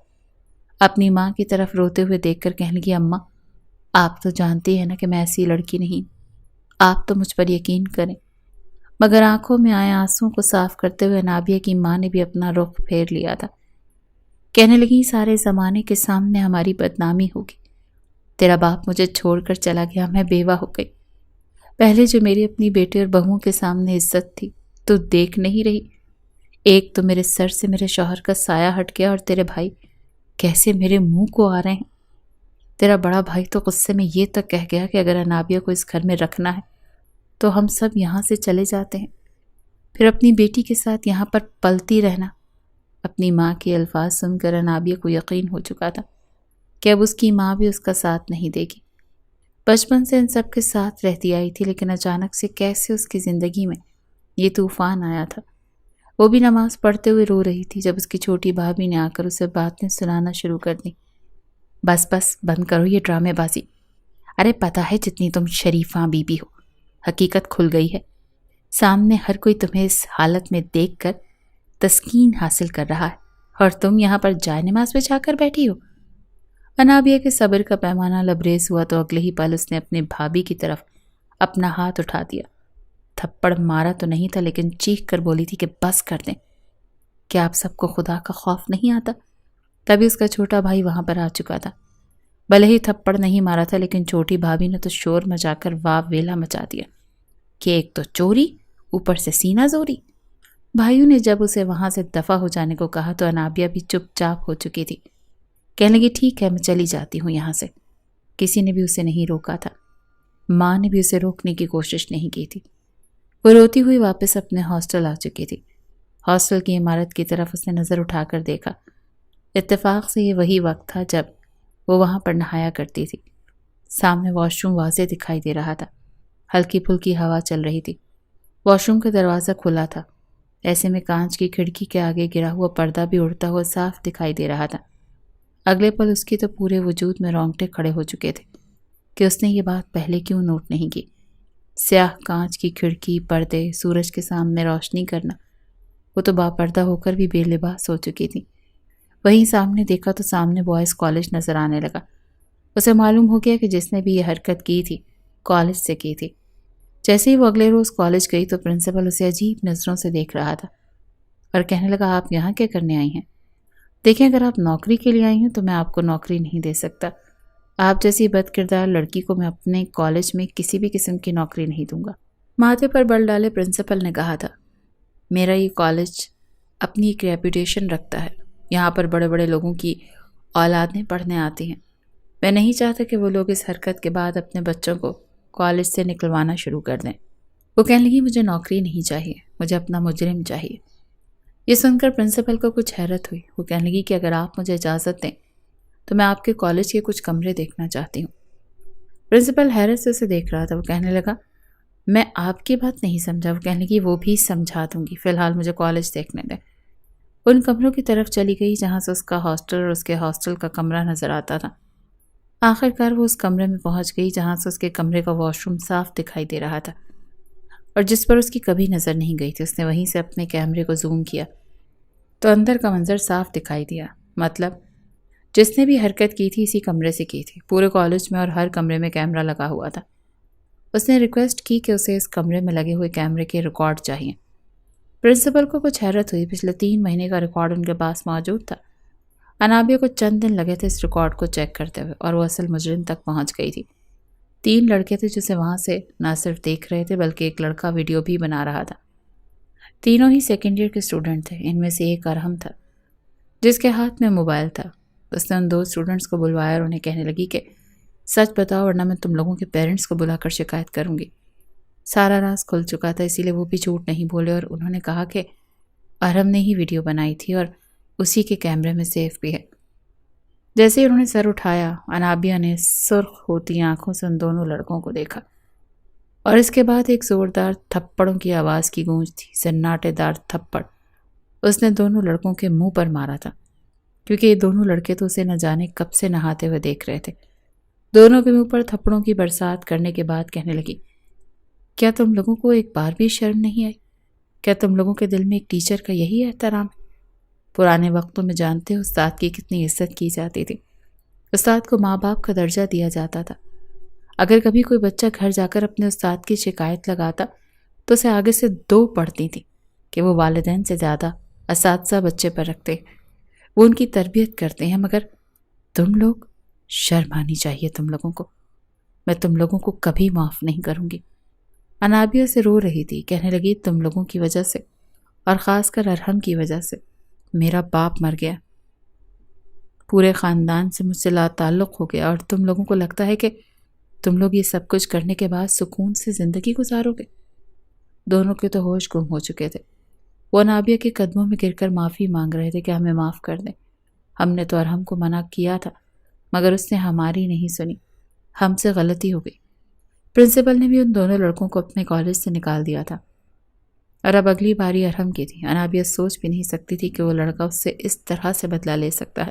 اپنی ماں کی طرف روتے ہوئے دیکھ کر کہنے لگی، اماں آپ تو جانتی ہیں نا کہ میں ایسی لڑکی نہیں، آپ تو مجھ پر یقین کریں۔ مگر آنکھوں میں آئے آنسوں کو صاف کرتے ہوئے انابیہ کی ماں نے بھی اپنا رخ پھیر لیا تھا۔ کہنے لگی سارے زمانے کے سامنے ہماری بدنامی ہوگی، تیرا باپ مجھے چھوڑ کر چلا گیا، میں بیوہ ہو گئی، پہلے جو میری اپنی بیٹے اور بہوؤں کے سامنے عزت تھی تو دیکھ نہیں رہی، ایک تو میرے سر سے میرے شوہر کا سایہ ہٹ گیا اور تیرے بھائی کیسے میرے منہ کو آ رہے ہیں۔ تیرا بڑا بھائی تو غصے میں یہ تک کہہ گیا کہ اگر انابیہ کو اس گھر میں رکھنا ہے تو ہم سب یہاں سے چلے جاتے ہیں، پھر اپنی بیٹی کے ساتھ یہاں پر پلتی رہنا۔ اپنی ماں کے الفاظ سن کر انابیہ کو یقین ہو چکا تھا کہ اب اس کی ماں بھی اس کا ساتھ نہیں دے گی۔ بچپن سے ان سب کے ساتھ رہتی آئی تھی، لیکن اچانک سے کیسے اس کی زندگی میں یہ طوفان آیا تھا۔ وہ بھی نماز پڑھتے ہوئے رو رہی تھی جب اس کی چھوٹی بھابھی نے آ کر اسے باتیں سنانا شروع کر دی۔ بس بس بند کرو یہ ڈرامے بازی، ارے پتہ ہے جتنی تم شریفاں بی بی ہو، حقیقت کھل گئی ہے، سامنے ہر کوئی تمہیں اس حالت میں دیکھ کر تسکین حاصل کر رہا ہے اور تم یہاں پر جائے نماز بچھا کر بیٹھی ہو۔ انابیہ کے صبر کا پیمانہ لبریز ہوا تو اگلے ہی پل اس نے اپنے بھابھی کی طرف اپنا ہاتھ اٹھا دیا۔ تھپڑ مارا تو نہیں تھا لیکن چیخ کر بولی تھی کہ بس کر دیں، کیا آپ سب کو خدا کا خوف نہیں آتا؟ تبھی اس کا چھوٹا بھائی وہاں پر آ چکا تھا۔ بھلے ہی تھپڑ نہیں مارا تھا لیکن چھوٹی بھابھی نے تو شور مچا کر واہ ویلا مچا دیا کہ ایک تو چوری، اوپر سے سینہ زوری۔ بھائیوں نے جب اسے وہاں سے دفع ہو جانے کو کہا تو انابیہ بھی چپ چاپ ہو چکی تھی۔ کہنے لگی ٹھیک ہے میں چلی جاتی ہوں یہاں سے۔ کسی نے بھی اسے نہیں روکا تھا، ماں نے بھی اسے روکنے کی کوشش نہیں کی تھی۔ وہ روتی ہوئی واپس اپنے ہاسٹل آ چکی تھی۔ ہاسٹل کی عمارت کی طرف اس نے نظر اٹھا کر دیکھا۔ اتفاق سے یہ وہی وقت تھا جب وہ وہاں پر نہایا کرتی تھی۔ سامنے واش روم واضح دکھائی دے رہا تھا، ہلکی پھلکی ہوا چل رہی تھی۔ واش روم کا دروازہ کھلا تھا، ایسے میں کانچ کی کھڑکی کے آگے گرا ہوا پردہ بھی اڑتا ہوا صاف دکھائی دے رہا تھا۔ اگلے پل اس کی تو پورے وجود میں رونگٹے کھڑے ہو چکے تھے کہ اس نے یہ بات پہلے کیوں نوٹ نہیں کی۔ سیاہ کانچ کی کھڑکی، پردے، سورج کے سامنے روشنی کرنا، وہ تو باپردہ ہو کر بھی بے لباس ہو چکی تھی۔ وہیں سامنے دیکھا تو سامنے بوائز کالج نظر آنے لگا۔ اسے معلوم ہو گیا کہ جس نے بھی یہ حرکت کی تھی کالج سے کی تھی۔ جیسے ہی وہ اگلے روز کالج گئی تو پرنسپل اسے عجیب نظروں سے دیکھ رہا تھا اور کہنے لگا آپ یہاں کیا کرنے آئی ہیں؟ دیکھیں اگر آپ نوکری کے لیے آئی ہیں تو میں آپ کو نوکری نہیں دے سکتا۔ آپ جیسی بد کردار لڑکی کو میں اپنے کالج میں کسی بھی قسم کی نوکری نہیں دوں گا۔ ماتھے پر بل ڈالے پرنسپل نے کہا تھا میرا یہ کالج اپنی ایک ریپوٹیشن رکھتا ہے، یہاں پر بڑے بڑے لوگوں کی اولادیں پڑھنے آتی ہیں، میں نہیں چاہتا کہ وہ لوگ اس حرکت کے بعد اپنے بچوں کو کالج سے نکلوانا شروع کر دیں۔ وہ کہنے لگی مجھے نوکری نہیں چاہیے، مجھے اپنا مجرم چاہیے۔ یہ سن کر پرنسپل کو کچھ حیرت ہوئی۔ وہ کہنے لگی کہ اگر آپ مجھے اجازت دیں تو میں آپ کے کالج کے کچھ کمرے دیکھنا چاہتی ہوں۔ پرنسپل حیرت سے اسے دیکھ رہا تھا۔ وہ کہنے لگا میں آپ کی بات نہیں سمجھا۔ وہ کہنے لگی وہ بھی سمجھا دوں گی، فی الحال مجھے کالج دیکھنے دیں۔ ان کمروں کی طرف چلی گئی جہاں سے اس کا ہاسٹل اور اس کے ہاسٹل کا کمرہ نظر آتا تھا۔ آخر کار وہ اس کمرے میں پہنچ گئی جہاں سے اس کے کمرے کا واش روم صاف دکھائی دے رہا تھا اور جس پر اس کی کبھی نظر نہیں گئی تھی۔ اس نے وہیں سے اپنے کیمرے کو زوم کیا تو اندر کا منظر صاف دکھائی دیا، مطلب جس نے بھی حرکت کی تھی اسی کمرے سے کی تھی۔ پورے کالج میں اور ہر کمرے میں کیمرہ لگا ہوا تھا۔ اس نے ریکویسٹ کی کہ اسے اس کمرے میں لگے ہوئے کیمرے کے ریکارڈ چاہیے۔ پرنسپل کو کچھ حیرت ہوئی، پچھلے 3 مہینے کا ریکارڈ ان کے پاس موجود تھا۔ انابیہ کو چند دن لگے تھے اس ریکارڈ کو چیک کرتے ہوئے اور وہ اصل مجرم تک پہنچ گئی تھی۔ 3 لڑکے تھے جسے وہاں سے نہ صرف دیکھ رہے تھے بلکہ ایک لڑکا ویڈیو بھی بنا رہا تھا۔ تینوں ہی سیکنڈ ایئر کے اسٹوڈنٹ تھے۔ ان میں سے ایک ارحم تھا جس کے ہاتھ میں موبائل تھا۔ اس نے ان 2 اسٹوڈنٹس کو بلوایا اور انہیں کہنے لگی کہ سچ بتاؤ ورنہ میں تم لوگوں کے پیرنٹس کو بلا کر شکایت کروں گی۔ سارا راز کھل چکا تھا، اسی لیے وہ بھی جھوٹ نہیں بولے اور انہوں نے کہا کہ ارحم نے ہی ویڈیو بنائی تھی اور اسی کے کیمرے میں سیف بھی ہے۔ جیسے ہی انہوں نے سر اٹھایا، انابیہ نے سرخ ہوتی آنکھوں سے ان دونوں لڑکوں کو دیکھا اور اس کے بعد ایک زوردار تھپڑوں کی آواز کی گونج تھی، سناٹے دار تھپڑ اس نے دونوں لڑکوں کے منہ پر مارا تھا، کیونکہ یہ دونوں لڑکے تو اسے نہ جانے کب سے نہاتے ہوئے دیکھ رہے تھے۔ دونوں کے منہ پر تھپڑوں کی برسات کرنے کے بعد کہنے لگی کیا تم لوگوں کو ایک بار بھی شرم نہیں آئی؟ کیا تم لوگوں کے دل میں ایک ٹیچر کا یہی احترام ہے؟ پرانے وقتوں میں جانتے ہو استاد کی کتنی عزت کی جاتی تھی، استاد کو ماں باپ کا درجہ دیا جاتا تھا۔ اگر کبھی کوئی بچہ گھر جا کر اپنے استاد کی شکایت لگاتا تو اسے آگے سے 2 پڑھتی تھی کہ وہ والدین سے زیادہ اساتذہ بچے پر رکھتے، وہ ان کی تربیت کرتے ہیں، مگر تم لوگ، شرم آنی چاہیے تم لوگوں کو، میں تم لوگوں کو کبھی معاف نہیں کروں گی۔ انابیہ سے رو رہی تھی، کہنے لگی تم لوگوں کی وجہ سے اور خاص کر ارحم کی وجہ سے میرا باپ مر گیا، پورے خاندان سے مجھ سے لا تعلق ہو گیا اور تم لوگوں کو لگتا ہے کہ تم لوگ یہ سب کچھ کرنے کے بعد سکون سے زندگی گزارو گے۔ دونوں کے تو ہوش گم ہو چکے تھے۔ وہ انابیہ کے قدموں میں گر کر معافی مانگ رہے تھے کہ ہمیں معاف کر دیں، ہم نے تو ارحم کو منع کیا تھا مگر اس نے ہماری نہیں سنی، ہم سے غلطی ہو گئی۔ پرنسپل نے بھی ان دونوں لڑکوں کو اپنے کالج سے نکال دیا تھا اور اب اگلی باری ارحم کی تھی۔ انابیہ سوچ بھی نہیں سکتی تھی کہ وہ لڑکا اس سے اس طرح سے بدلہ لے سکتا ہے،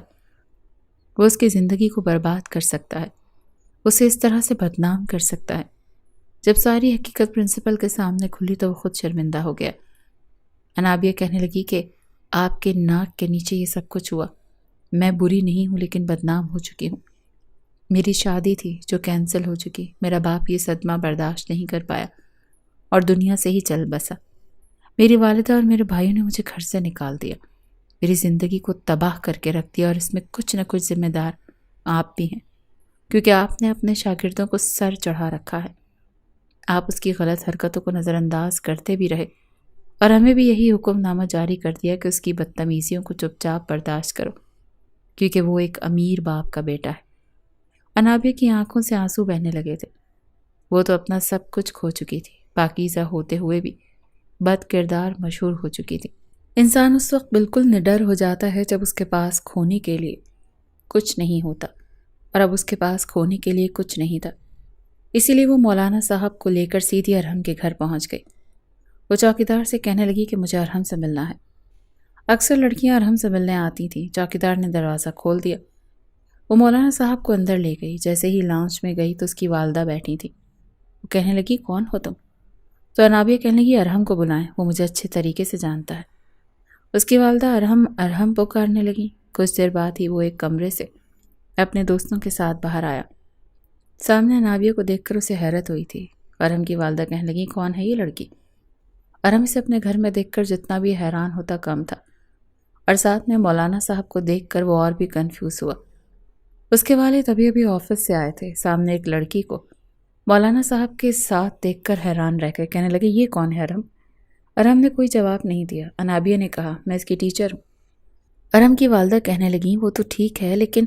وہ اس کی زندگی کو برباد کر سکتا ہے، اسے اس طرح سے بدنام کر سکتا ہے۔ جب ساری حقیقت پرنسپل کے سامنے کھلی تو وہ خود شرمندہ ہو گیا۔ انابیہ کہنے لگی کہ آپ کے ناک کے نیچے یہ سب کچھ ہوا۔ میں بری نہیں ہوں لیکن بدنام ہو چکی ہوں۔ میری شادی تھی جو کینسل ہو چکی۔ میرا باپ یہ صدمہ برداشت نہیں کر پایا اور دنیا سے ہی چل بسا۔ میری والدہ اور میرے بھائیوں نے مجھے گھر سے نکال دیا، میری زندگی کو تباہ کر کے رکھ دیا، اور اس میں کچھ نہ کچھ ذمہ دار آپ بھی ہیں، کیونکہ آپ نے اپنے شاگردوں کو سر چڑھا رکھا ہے۔ آپ اس کی غلط حرکتوں کو نظر انداز کرتے بھی رہے اور ہمیں بھی یہی حکم نامہ جاری کر دیا کہ اس کی بدتمیزیوں کو چپ چاپ برداشت کرو، کیونکہ وہ ایک امیر باپ کا بیٹا ہے۔ انابیہ کی آنکھوں سے آنسو بہنے لگے تھے۔ وہ تو اپنا سب کچھ کھو چکی تھی، پاکیزہ ہوتے ہوئے بھی بد کردار مشہور ہو چکی تھی۔ انسان اس وقت بالکل نڈر ہو جاتا ہے جب اس کے پاس کھونے کے لیے کچھ نہیں ہوتا، اور اب اس کے پاس کھونے کے لیے کچھ نہیں تھا۔ اسی لیے وہ مولانا صاحب کو لے کر سیدھی ارحم کے گھر پہنچ گئی۔ وہ چوکیدار سے کہنے لگی کہ مجھے ارحم سے ملنا ہے۔ اکثر لڑکیاں ارحم سے ملنے آتی تھیں۔ چوکیدار نے دروازہ کھول دیا۔ وہ مولانا صاحب کو اندر لے گئی۔ جیسے ہی لانچ میں گئی تو اس کی والدہ بیٹھی تھی۔ وہ کہنے لگی کون ہو تم؟ تو انابیہ کہنے لگی ارحم کو بلائیں، وہ مجھے اچھے طریقے سے جانتا ہے۔ اس کی والدہ ارحم ارحم پکارنے لگی۔ کچھ دیر بعد ہی وہ ایک کمرے سے اپنے دوستوں کے ساتھ باہر آیا۔ سامنے انابیہ کو دیکھ کر اسے حیرت ہوئی تھی۔ ارحم کی والدہ کہنے لگی کون ہے یہ لڑکی؟ ارحم اسے اپنے گھر میں دیکھ کر جتنا بھی حیران ہوتا کم تھا، اور ساتھ میں مولانا صاحب کو دیکھ کر وہ اور بھی کنفیوز ہوا۔ اس کے والد ابھی آفس سے آئے تھے۔ سامنے ایک لڑکی کو مولانا صاحب کے ساتھ دیکھ کر حیران رہ گئے۔ کہنے لگے یہ کون ہے ارحم؟ ارحم نے کوئی جواب نہیں دیا۔ انابیہ نے کہا میں اس کی ٹیچر ہوں۔ ارحم کی والدہ کہنے لگی وہ تو ٹھیک ہے، لیکن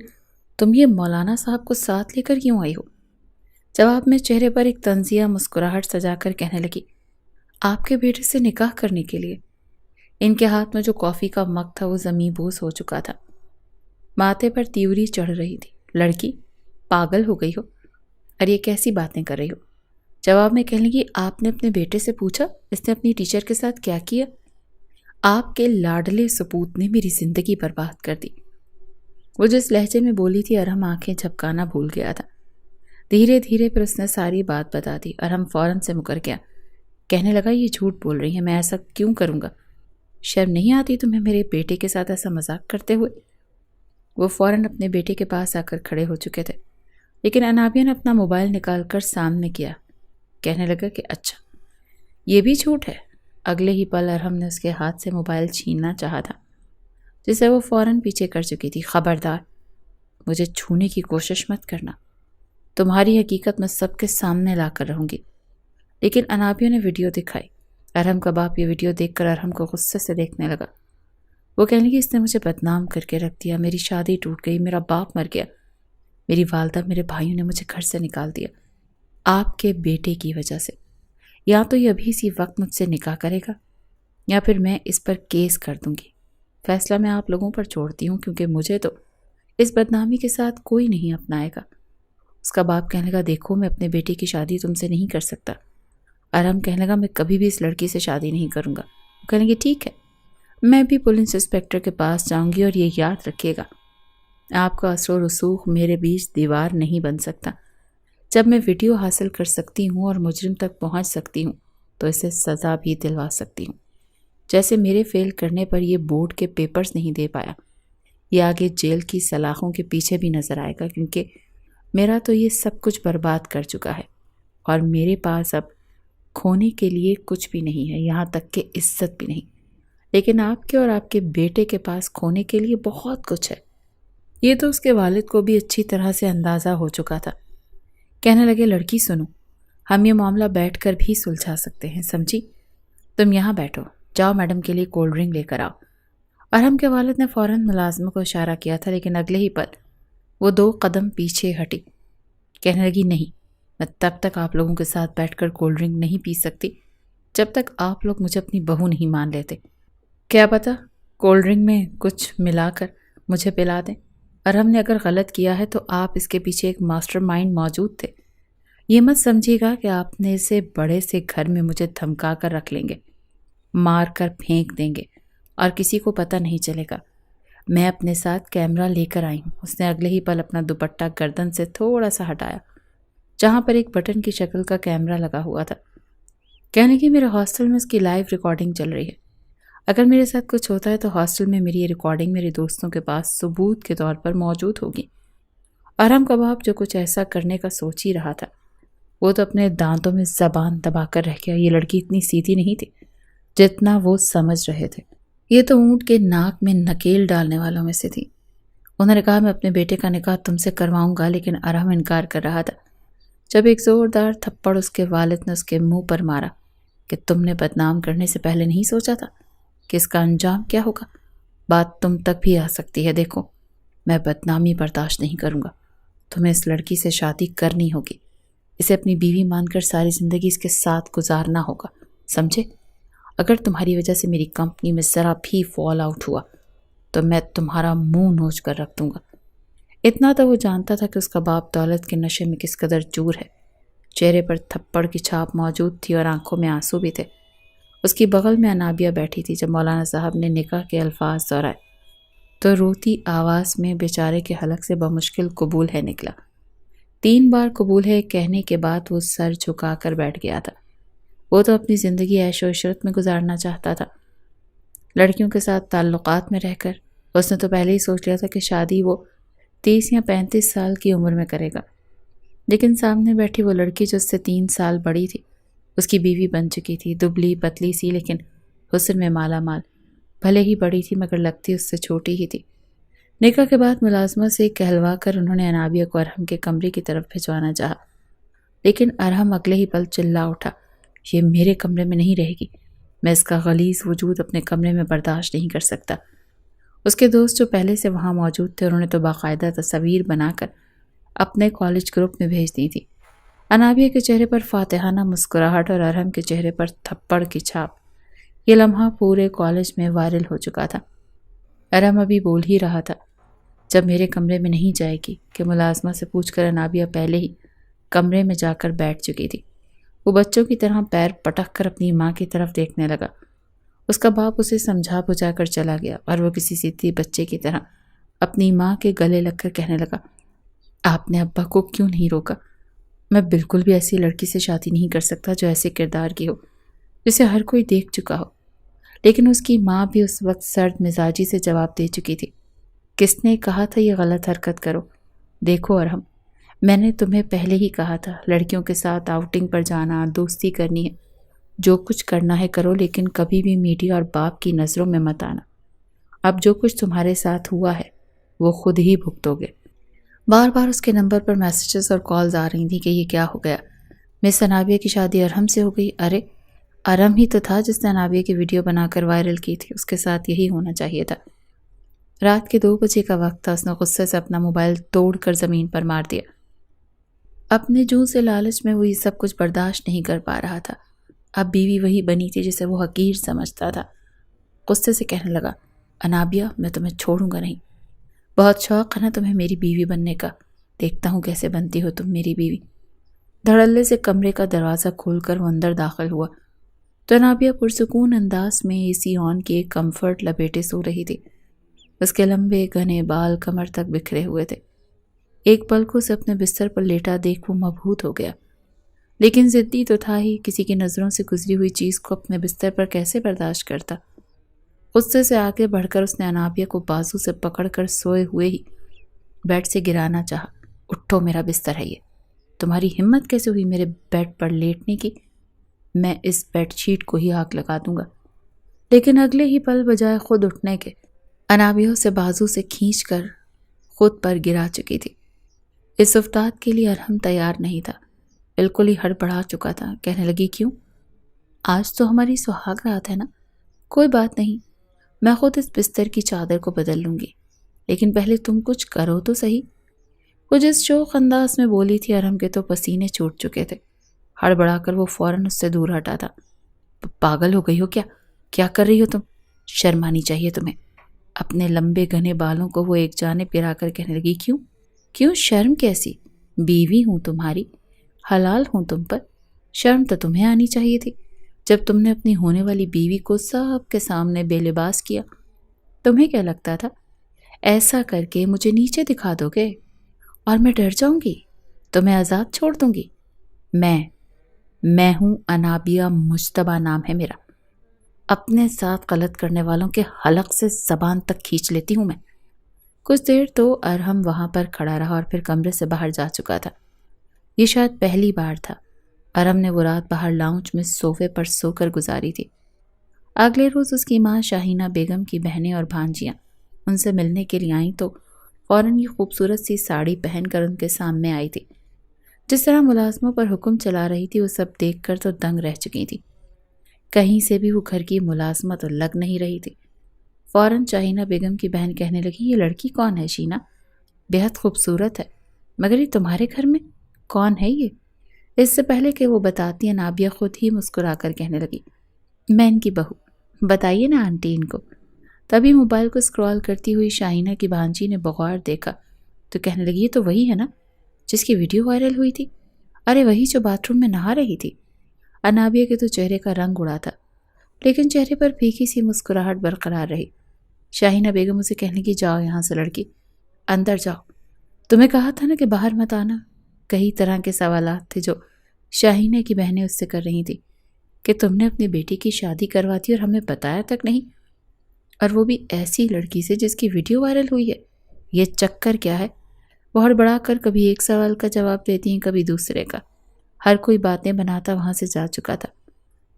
تم یہ مولانا صاحب کو ساتھ لے کر کیوں آئی ہو؟ جواب میں چہرے پر ایک طنزیہ مسکراہٹ سجا کر کہنے لگی آپ کے بیٹے سے نکاح کرنے کے لیے۔ ان کے ہاتھ میں جو کافی کا مگ تھا وہ زمیں بوس ہو چکا تھا۔ ماتھے پر تیوری چڑھ رہی تھی۔ لڑکی پاگل ہو گئی ہو اور یہ کیسی باتیں کر رہی ہو؟ جواب میں کہنے لگی آپ نے اپنے بیٹے سے پوچھا اس نے اپنی ٹیچر کے ساتھ کیا کیا؟ آپ کے لاڈلے سپوت نے میری زندگی برباد کر دی۔ وہ جس لہجے میں بولی تھی ارحم آنکھیں جھپکانا بھول گیا تھا۔ دھیرے دھیرے پھر اس نے ساری بات بتا دی۔ ارحم فوراً سے مکر گیا، کہنے لگا یہ جھوٹ بول رہی ہے، میں ایسا کیوں کروں گا؟ شرم نہیں آتی تمہیں میرے بیٹے کے ساتھ ایسا مذاق کرتے ہوئے؟ وہ فوراً اپنے بیٹے کے پاس آ کر کھڑے ہو چکے تھے، لیکن انابیہ نے اپنا موبائل نکال کر سامنے کیا۔ کہنے لگا کہ اچھا یہ بھی جھوٹ ہے۔ اگلے ہی پل ارحم نے اس کے ہاتھ سے موبائل چھیننا چاہا تھا، جسے وہ فوراً پیچھے کر چکی تھی۔ خبردار مجھے چھونے کی کوشش مت کرنا، تمہاری حقیقت میں سب کے سامنے لا کر رہوں گی۔ لیکن انابیہ نے ویڈیو دکھائی۔ ارحم کا باپ یہ ویڈیو دیکھ کر ارحم کو غصے سے دیکھنے لگا۔ وہ کہنے لگی اس نے مجھے بدنام کر کے رکھ دیا، میری شادی ٹوٹ گئی، میرا باپ مر گیا، میری والدہ میرے بھائیوں نے مجھے گھر سے نکال دیا آپ کے بیٹے کی وجہ سے۔ یا تو یہ ابھی اسی وقت مجھ سے نکاح کرے گا یا پھر میں اس پر کیس کر دوں گی۔ فیصلہ میں آپ لوگوں پر چھوڑتی ہوں، کیونکہ مجھے تو اس بدنامی کے ساتھ کوئی نہیں اپنائے گا۔ اس کا باپ کہنے لگا دیکھو میں اپنے بیٹے کی شادی تم سے نہیں کر سکتا۔ ارحم کہنے لگا میں کبھی بھی اس لڑکی سے شادی نہیں کروں گا۔ وہ کہنے لگے ٹھیک ہے، میں بھی پولیس انسپیکٹر کے پاس جاؤں گی، اور یہ یاد رکھیے گا آپ کا اثر و رسوخ میرے بیچ دیوار نہیں بن سکتا۔ جب میں ویڈیو حاصل کر سکتی ہوں اور مجرم تک پہنچ سکتی ہوں تو اسے سزا بھی دلوا سکتی ہوں، جیسے میرے فیل کرنے پر یہ بورڈ کے پیپرز نہیں دے پایا۔ یہ آگے جیل کی سلاخوں کے پیچھے بھی نظر آئے گا، کیونکہ میرا تو یہ سب کچھ برباد کر چکا ہے اور میرے پاس اب کھونے کے لیے کچھ بھی نہیں ہے، یہاں تک کہ عزت بھی نہیں۔ لیکن آپ کے اور آپ کے بیٹے کے پاس کھونے کے لیے بہت کچھ ہے۔ یہ تو اس کے والد کو بھی اچھی طرح سے اندازہ ہو چکا تھا۔ کہنے لگے لڑکی سنو، ہم یہ معاملہ بیٹھ کر بھی سلجھا سکتے ہیں، سمجھی؟ تم یہاں بیٹھو، جاؤ میڈم کے لیے کولڈ ڈرنک لے کر آؤ۔ ارحم کے والد نے فوراً ملازمہ کو اشارہ کیا تھا، لیکن اگلے ہی پل وہ 2 قدم پیچھے ہٹی۔ کہنے لگی نہیں، میں تب تک آپ لوگوں کے ساتھ بیٹھ کر کولڈ ڈرنک نہیں پی سکتی جب تک آپ لوگ مجھے اپنی بہو نہیں مان لیتے۔ کیا پتہ کولڈ ڈرنک میں کچھ ملا کر مجھے پلا دیں۔ ارحم نے اگر غلط کیا ہے تو آپ اس کے پیچھے ایک ماسٹر مائنڈ موجود تھے۔ یہ مت سمجھیے گا کہ آپ نے اسے بڑے سے گھر میں مجھے دھمکا کر رکھ لیں گے، مار کر پھینک دیں گے اور کسی کو پتہ نہیں چلے گا۔ میں اپنے ساتھ کیمرہ لے کر آئی ہوں۔ اس نے اگلے ہی پل اپنا دوپٹہ گردن سے تھوڑا سا ہٹایا جہاں پر ایک بٹن کی شکل کا کیمرہ لگا ہوا تھا۔ کہنے لگی میرے ہاسٹل میں اس کی لائیو ریکارڈنگ چل رہی ہے، اگر میرے ساتھ کچھ ہوتا ہے تو ہاسٹل میں میری یہ ریکارڈنگ میرے دوستوں کے پاس ثبوت کے طور پر موجود ہوگی۔ ارحم کا باپ جو کچھ ایسا کرنے کا سوچ ہی رہا تھا، وہ تو اپنے دانتوں میں زبان دبا کر رہ گیا۔ یہ لڑکی اتنی سیدھی نہیں تھی جتنا وہ سمجھ رہے تھے، یہ تو اونٹ کے ناک میں نکیل ڈالنے والوں میں سے تھی۔ انہوں نے کہا میں اپنے بیٹے کا نکاح تم سے کرواؤں گا، لیکن ارحم انکار کر رہا تھا۔ جب ایک زوردار تھپڑ اس کے والد نے اس کے منہ پر مارا کہ تم نے بدنام کرنے سے پہلے نہیں سوچا تھا کہ اس کا انجام کیا ہوگا؟ بات تم تک بھی آ سکتی ہے، دیکھو میں بدنامی برداشت نہیں کروں گا، تمہیں اس لڑکی سے شادی کرنی ہوگی، اسے اپنی بیوی مان کر ساری زندگی اس کے ساتھ گزارنا ہوگا، سمجھے؟ اگر تمہاری وجہ سے میری کمپنی میں ذرا بھی فال آؤٹ ہوا تو میں تمہارا منہ نوچ کر رکھ دوں گا۔ اتنا تو وہ جانتا تھا کہ اس کا باپ دولت کے نشے میں کس قدر چور ہے۔ چہرے پر تھپڑ کی چھاپ موجود تھی اور آنکھوں میں آنسو بھی تھے۔ اس کی بغل میں انابیہ بیٹھی تھی۔ جب مولانا صاحب نے نکاح کے الفاظ دہرائے تو روتی آواز میں بیچارے کے حلق سے بمشکل قبول ہے نکلا۔ 3 بار قبول ہے کہنے کے بعد وہ سر جھکا کر بیٹھ گیا تھا۔ وہ تو اپنی زندگی عیش و عشرت میں گزارنا چاہتا تھا، لڑکیوں کے ساتھ تعلقات میں رہ کر۔ اس نے تو پہلے ہی سوچ لیا تھا کہ شادی وہ 30 یا 35 سال کی عمر میں کرے گا، لیکن سامنے بیٹھی وہ لڑکی جو اس سے 3 سال بڑی تھی، اس کی بیوی بن چکی تھی، دبلی پتلی سی لیکن حسن میں مالا مال۔ بھلے ہی بڑی تھی مگر لگتی اس سے چھوٹی ہی تھی۔ نکاح کے بعد ملازمہ سے کہلوا کر انہوں نے انابیہ کو ارحم کے کمرے کی طرف بھجوانا چاہا، لیکن ارحم اگلے ہی پل چلا اٹھا، یہ میرے کمرے میں نہیں رہے گی، میں اس کا غلیظ وجود اپنے کمرے میں برداشت نہیں کر سکتا۔ اس کے دوست جو پہلے سے وہاں موجود تھے انہوں نے تو باقاعدہ تصویر بنا کر اپنے کالج گروپ میں بھیج دی تھی۔ انابیہ کے چہرے پر فاتحانہ مسکراہٹ اور ارحم کے چہرے پر تھپڑ کی چھاپ، یہ لمحہ پورے کالج میں وائرل ہو چکا تھا۔ ارحم ابھی بول ہی رہا تھا جب میرے کمرے میں نہیں جائے گی کہ ملازمہ سے پوچھ کر انابیہ پہلے ہی کمرے میں جا کر بیٹھ چکی تھی۔ وہ بچوں کی طرح پیر پٹک کر اپنی ماں کی طرف دیکھنے لگا۔ اس کا باپ اسے سمجھا بجھا کر چلا گیا اور وہ کسی سیدھی بچے کی طرح اپنی ماں کے گلے لگ کر کہنے لگا، آپ نے ابا کو کیوں نہیں روکا؟ میں بالکل بھی ایسی لڑکی سے شادی نہیں کر سکتا جو ایسے کردار کی ہو، جسے ہر کوئی دیکھ چکا ہو۔ لیکن اس کی ماں بھی اس وقت سرد مزاجی سے جواب دے چکی تھی، کس نے کہا تھا یہ غلط حرکت کرو؟ دیکھو ارحم، میں نے تمہیں پہلے ہی کہا تھا لڑکیوں کے ساتھ آؤٹنگ پر جانا، دوستی کرنی ہے، جو کچھ کرنا ہے کرو، لیکن کبھی بھی میڈیا اور باپ کی نظروں میں مت آنا۔ اب جو کچھ تمہارے ساتھ ہوا ہے وہ خود ہی بھگتو گے۔ بار بار اس کے نمبر پر میسیجز اور کالز آ رہی تھیں کہ یہ کیا ہو گیا، مس انابیہ کی شادی ارحم سے ہو گئی؟ ارے ارحم ہی تو تھا جس نے انابیہ کی ویڈیو بنا کر وائرل کی تھی، اس کے ساتھ یہی ہونا چاہیے تھا۔ رات کے 2 بجے کا وقت تھا۔ اس نے غصے سے اپنا موبائل توڑ کر زمین پر مار دیا۔ اپنے جوں سے لالچ میں وہ یہ سب کچھ برداشت نہیں کر پا رہا تھا۔ اب بیوی وہی بنی تھی جسے وہ حقیر سمجھتا تھا۔ غصے سے کہنے لگا، انابیہ میں تمہیں چھوڑوں گا نہیں، بہت شوق ہے نا تمہیں میری بیوی بننے کا، دیکھتا ہوں کیسے بنتی ہو تم میری بیوی۔ دھڑلے سے کمرے کا دروازہ کھول کر وہ اندر داخل ہوا تو انابیہ پرسکون انداز میں اے سی آن کیے کمفرٹ لپیٹے سو رہی تھی۔ اس کے لمبے گھنے بال کمر تک بکھرے ہوئے تھے۔ ایک پل کو اسے اپنے بستر پر لیٹا دیکھ وہ مبہوت ہو گیا، لیکن ضدی تو تھا ہی، کسی کی نظروں سے گزری ہوئی چیز کو اپنے بستر پر کیسے برداشت کرتا۔ غصے سے آگے بڑھ کر اس نے انابیہ کو بازو سے پکڑ کر سوئے ہوئے ہی بیڈ سے گرانا چاہا۔ اٹھو، میرا بستر ہے یہ، تمہاری ہمت کیسے ہوئی میرے بیڈ پر لیٹنے کی؟ میں اس بیڈ شیٹ کو ہی آگ لگا دوں گا۔ لیکن اگلے ہی پل بجائے خود اٹھنے کے انابیہ سے بازو سے کھینچ کر خود پر گرا چکی تھی۔ اس افتاد کے لیے ارحم تیار نہیں تھا، بالکل ہی ہڑبڑا چکا تھا۔ کہنے لگی، کیوں؟ آج تو ہماری سہاگ رات ہے نا، کوئی بات نہیں، میں خود اس بستر کی چادر کو بدل لوں گی، لیکن پہلے تم کچھ کرو تو صحیح۔ وہ جس شوق انداز میں بولی تھی ارحم کے تو پسینے چھوٹ چکے تھے۔ ہڑبڑا کر وہ فوراً اس سے دور ہٹا تھا۔ پاگل ہو گئی ہو کیا؟ کیا کر رہی ہو تم؟ شرم آنی چاہیے تمہیں۔ اپنے لمبے گھنے بالوں کو وہ ایک جانب گرا کر کہنے لگی، کیوں شرم کیسی؟ بیوی ہوں تمہاری، حلال ہوں تم پر، شرم تو تمہیں آنی چاہیے تھی جب تم نے اپنی ہونے والی بیوی کو سب کے سامنے بے لباس کیا۔ تمہیں کیا لگتا تھا ایسا کر کے مجھے نیچے دکھا دو گے اور میں ڈر جاؤں گی؟ تو میں آزاد چھوڑ دوں گی؟ میں ہوں انابیہ مجتبیٰ نام ہے میرا. اپنے ساتھ غلط کرنے والوں کے حلق سے زبان تک کھینچ لیتی ہوں میں. کچھ دیر تو ارحم وہاں پر کھڑا رہا اور پھر کمرے سے باہر جا چکا تھا. یہ شاید پہلی بار تھا. ارحم نے وہ رات باہر لاؤنج میں صوفے پر سو کر گزاری تھی. اگلے روز اس کی ماں شاہینہ بیگم کی بہنیں اور بھانجیاں ان سے ملنے کے لیے آئیں تو فوراً یہ خوبصورت سی ساڑی پہن کر ان کے سامنے آئی تھی. جس طرح ملازموں پر حکم چلا رہی تھی وہ سب دیکھ کر تو دنگ رہ چکی تھی. کہیں سے بھی وہ گھر کی ملازمت لگ نہیں رہی تھی. فوراً شاہینہ بیگم کی بہن کہنے لگی، یہ لڑکی کون ہے شینا؟ بہت خوبصورت ہے، مگر یہ تمہارے گھر میں کون ہے یہ؟ اس سے پہلے کہ وہ بتاتی انابیہ خود ہی مسکرا کر کہنے لگی، میں ان کی بہو. بتائیے نا آنٹی ان کو. تبھی موبائل کو اسکرول کرتی ہوئی شاہینہ کی بھانجی نے بغور دیکھا تو کہنے لگی، یہ تو وہی ہے نا جس کی ویڈیو وائرل ہوئی تھی. ارے وہی جو باتھ روم میں نہا رہی تھی. انابیہ کے تو چہرے کا رنگ اڑا تھا لیکن چہرے پر پھیکی سی مسکراہٹ برقرار رہی. شاہینہ بیگم اسے کہنے کی، جاؤ یہاں سے لڑکی، اندر جاؤ. تمہیں کہا تھا نا کہ باہر مت آنا. کئی طرح کے سوالات تھے جو شاہینہ کی بہنیں اس سے کر رہی تھی کہ تم نے اپنی بیٹی کی شادی کروا دی اور ہمیں بتایا تک نہیں، اور وہ بھی ایسی لڑکی سے جس کی ویڈیو وائرل ہوئی ہے. یہ چکر کیا ہے؟ وہ ہڑبڑا کر کبھی ایک سوال کا جواب دیتی ہیں کبھی دوسرے کا. ہر کوئی باتیں بناتا وہاں سے جا چکا تھا.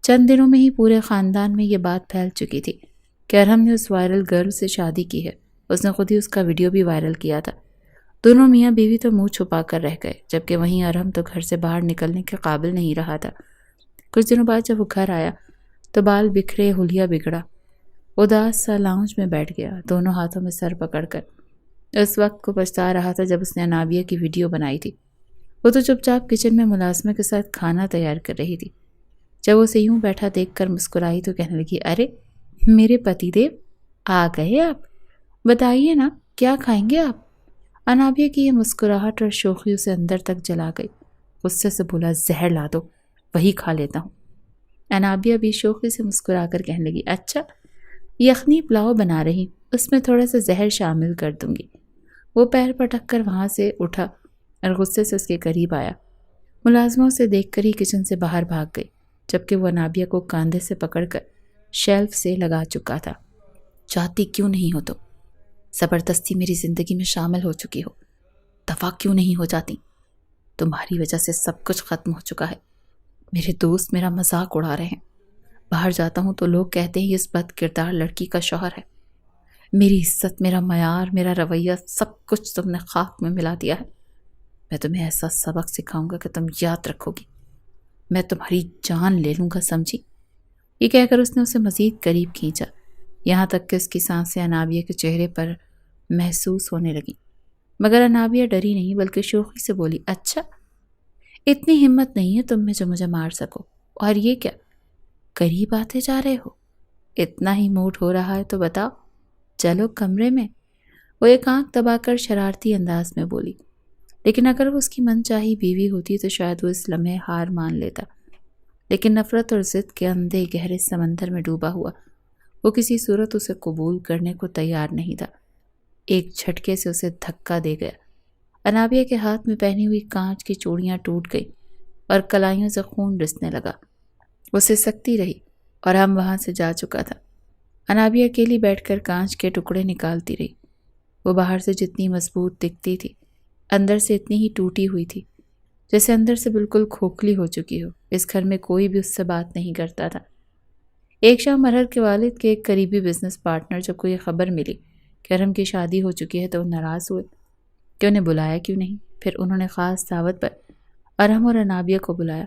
چند دنوں میں ہی پورے خاندان میں یہ بات پھیل چکی تھی کہ ارحم نے اس وائرل گرل سے شادی کی ہے. اس نے خود ہی اس کا ویڈیو بھی وائرل کیا تھا. دونوں میاں بیوی تو منہ چھپا کر رہ گئے، جبکہ وہیں ارحم تو گھر سے باہر نکلنے کے قابل نہیں رہا تھا. کچھ دنوں بعد جب وہ گھر آیا تو بال بکھرے، حلیہ بگڑا، اداس سا لاؤنج میں بیٹھ گیا، دونوں ہاتھوں میں سر پکڑ کر. اس وقت کو پچھتا رہا تھا جب اس نے انابیہ کی ویڈیو بنائی تھی. وہ تو چپ چاپ کچن میں ملازمہ کے ساتھ کھانا تیار کر رہی تھی. جب وہ اسے یوں بیٹھا دیکھ کر مسکرائی تو کہنے لگی، ارے میرے پتی دیو آ گئے آپ، بتائیے نا کیا کھائیں گے آپ؟ انابیہ کی یہ مسکراہٹ اور شوخی اسے اندر تک جلا گئی. غصے سے بولا، زہر لا دو، وہی کھا لیتا ہوں. انابیہ بھی شوخی سے مسکرا کر کہنے لگی، اچھا یخنی پلاؤ بنا رہی، اس میں تھوڑا سا زہر شامل کر دوں گی. وہ پیر پٹک کر وہاں سے اٹھا اور غصے سے اس کے قریب آیا. ملازموں سے دیکھ کر ہی کچن سے باہر بھاگ گئی، جبکہ وہ انابیہ کو کاندھے سے پکڑ کر شیلف سے لگا چکا تھا. چاہتی کیوں نہیں ہو؟ تو زبردستی میری زندگی میں شامل ہو چکی ہو، دفع کیوں نہیں ہو جاتی؟ تمہاری وجہ سے سب کچھ ختم ہو چکا ہے. میرے دوست میرا مذاق اڑا رہے ہیں. باہر جاتا ہوں تو لوگ کہتے ہیں یہ اس بد کردار لڑکی کا شوہر ہے. میری عزت، میرا معیار، میرا رویہ، سب کچھ تم نے خاک میں ملا دیا ہے. میں تمہیں ایسا سبق سکھاؤں گا کہ تم یاد رکھو گی. میں تمہاری جان لے لوں گا، سمجھی؟ یہ کہہ کر اس نے اسے مزید قریب کھینچا، یہاں تک کہ اس کی سانسیں انابیہ کے چہرے پر محسوس ہونے لگیں. مگر انابیہ ڈری نہیں بلکہ شوخی سے بولی، اچھا اتنی ہمت نہیں ہے تم میں جو مجھے مار سکو. اور یہ کیا قریب آتے جا رہے ہو؟ اتنا ہی موڈ ہو رہا ہے تو بتاؤ، چلو کمرے میں. وہ ایک آنکھ دبا کر شرارتی انداز میں بولی، لیکن اگر وہ اس کی من چاہی بیوی ہوتی تو شاید وہ اس لمحے ہار مان لیتا. لیکن نفرت اور ضد کے اندھے گہرے سمندر میں ڈوبا ہوا وہ کسی صورت اسے قبول کرنے کو تیار نہیں تھا. ایک جھٹکے سے اسے دھکا دے گیا. انابیہ کے ہاتھ میں پہنی ہوئی کانچ کی چوڑیاں ٹوٹ گئی اور کلائیوں سے خون رسنے لگا. وہ سسکتی رہی اور ہم وہاں سے جا چکا تھا. انابیہ اکیلی بیٹھ کر کانچ کے ٹکڑے نکالتی رہی. وہ باہر سے جتنی مضبوط دکھتی تھی اندر سے اتنی ہی ٹوٹی ہوئی تھی، جیسے اندر سے بالکل کھوکھلی ہو چکی ہو. اس گھر میں کوئی بھی اس سے بات نہیں کرتا تھا. ایک شام مرہر کے والد کے ایک قریبی بزنس پارٹنر جب کو یہ خبر ملی کہ ارحم کی شادی ہو چکی ہے تو وہ ناراض ہوئے کہ انہیں بلایا کیوں نہیں. پھر انہوں نے خاص دعوت پر ارحم اور انابیہ کو بلایا.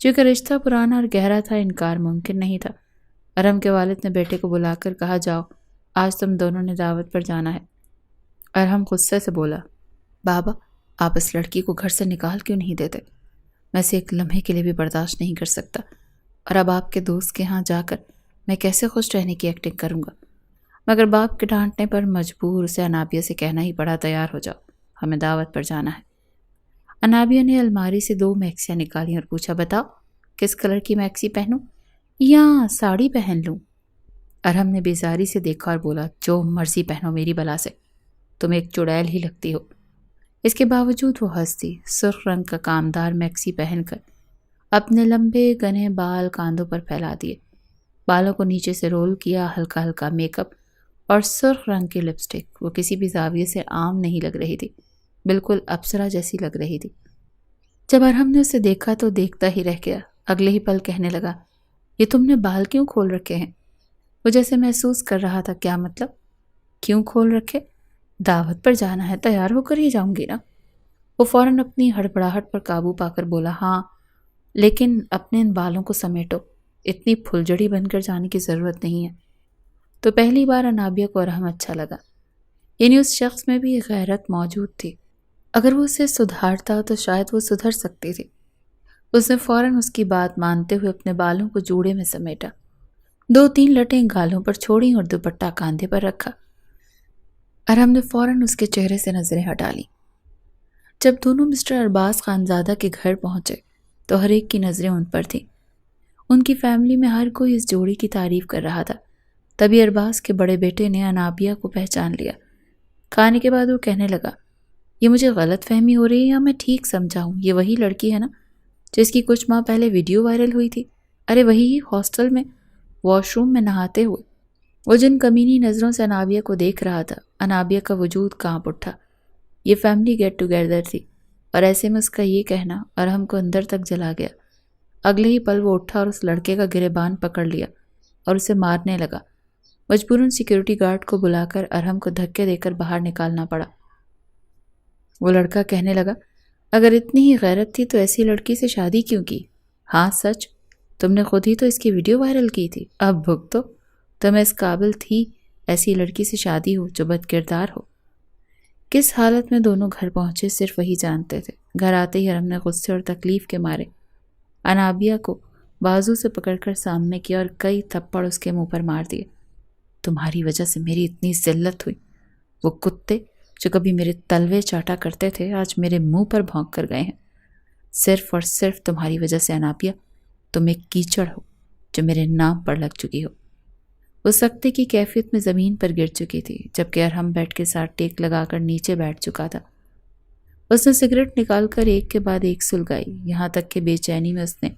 چونکہ رشتہ پرانا اور گہرا تھا، انکار ممکن نہیں تھا. ارحم کے والد نے بیٹے کو بلا کر کہا، جاؤ آج تم دونوں نے دعوت پر جانا ہے. ارحم غصے سے بولا، بابا آپ اس لڑکی کو گھر سے نکال کیوں نہیں دیتے؟ میں اسے ایک لمحے کے لیے بھی برداشت نہیں کر سکتا. اور اب آپ کے دوست کے ہاں جا کر میں کیسے خوش رہنے کی ایکٹنگ کروں گا؟ مگر باپ کے ڈانٹنے پر مجبور اسے انابیہ سے کہنا ہی پڑا، تیار ہو جاؤ، ہمیں دعوت پر جانا ہے. انابیہ نے الماری سے 2 میکسیاں نکالی اور پوچھا، بتاؤ کس کلر کی میکسی پہنوں یا ساڑی پہن لوں؟ ارحم نے بیزاری سے دیکھا اور بولا، جو مرضی پہنو میری بلا سے، تم ایک چڑیل ہی لگتی ہو. اس کے باوجود وہ ہنستی، سرخ رنگ کا کامدار میکسی پہن کر اپنے لمبے گھنے بال کاندھوں پر پھیلا دیے، بالوں کو نیچے سے رول کیا، ہلکا ہلکا میک اپ اور سرخ رنگ کی لپسٹک۔ وہ کسی بھی زاویے سے عام نہیں لگ رہی تھی، بالکل اپسرا جیسی لگ رہی تھی۔ جب ارحم نے اسے دیکھا تو دیکھتا ہی رہ گیا، اگلے ہی پل کہنے لگا، یہ تم نے بال کیوں کھول رکھے ہیں؟ وہ جیسے محسوس کر رہا تھا، کیا مطلب؟ کیوں کھول رکھے؟ دعوت پر جانا ہے، تیار ہو کر ہی جاؤں گی نا۔ وہ فوراً اپنی ہڑبڑاہٹ پر قابو پا کر بولا، ہاں لیکن اپنے ان بالوں کو سمیٹو، اتنی پھلجڑی بن کر جانے کی ضرورت نہیں ہے۔ تو پہلی بار انابیہ کو ارحم اچھا لگا، یعنی اس شخص میں بھی غیرت موجود تھی۔ اگر وہ اسے سدھارتا تو شاید وہ سدھر سکتی تھی۔ اس نے فوراً اس کی بات مانتے ہوئے اپنے بالوں کو جوڑے میں سمیٹا، 2-3 لٹیں گالوں پر چھوڑیں اور دوپٹہ کاندھے پر رکھا۔ ارحم نے فوراً اس کے چہرے سے نظریں ہٹا لیں۔ جب دونوں مسٹر ارباز خانزادہ کے گھر پہنچے تو ہر ایک کی نظریں ان پر تھیں۔ ان کی فیملی میں ہر کوئی اس جوڑی کی تعریف کر رہا تھا۔ تبھی ارباز کے بڑے بیٹے نے انابیہ کو پہچان لیا۔ کھانے کے بعد وہ کہنے لگا، یہ مجھے غلط فہمی ہو رہی ہے یا میں ٹھیک سمجھا ہوں؟ یہ وہی لڑکی ہے نا جس کی کچھ ماہ پہلے ویڈیو وائرل ہوئی تھی؟ ارے وہی ہاسٹل میں واش روم میں نہاتے ہوئے۔ وہ جن کمینی نظروں سے انابیہ کو دیکھ رہا تھا، انابیہ کا وجود کانپ اٹھا۔ یہ فیملی گیٹ ٹوگیدر تھی اور ایسے میں اس کا یہ کہنا ارحم کو اندر تک جلا گیا۔ اگلے ہی پل وہ اٹھا اور اس لڑکے کا گریبان پکڑ لیا اور اسے مارنے لگا۔ مجبوراً سیکیورٹی گارڈ کو بلا کر ارحم کو دھکے دے کر باہر نکالنا پڑا۔ وہ لڑکا کہنے لگا، اگر اتنی ہی غیرت تھی تو ایسی لڑکی سے شادی کیوں کی؟ ہاں سچ، تم نے خود ہی تو اس کی ویڈیو وائرل کی تھی، اب بھگتو۔ تمہیں اس قابل تھی ایسی لڑکی سے شادی ہو جو بد کردار ہو۔ کس حالت میں دونوں گھر پہنچے صرف وہی جانتے تھے۔ گھر آتے ہی ارحم نے غصے اور تکلیف کے مارے انابیہ کو بازو سے پکڑ کر سامنے کیا اور کئی تھپڑ اس کے منہ پر مار دیے۔ تمہاری وجہ سے میری اتنی ذلت ہوئی۔ وہ کتے جو کبھی میرے تلوے چاٹا کرتے تھے آج میرے منہ پر بھونک کر گئے ہیں۔ صرف اور صرف تمہاری وجہ سے انابیہ، تم ایک کیچڑ ہو جو میرے نام پر لگ چکی ہو۔ وہ سکتے کی کیفیت میں زمین پر گر چکی تھی، جبکہ ارحم بیڈ کے ساتھ ٹیک لگا کر نیچے بیٹھ چکا تھا۔ اس نے سگریٹ نکال کر ایک کے بعد ایک سلگائی، یہاں تک کہ بے چینی میں اس نے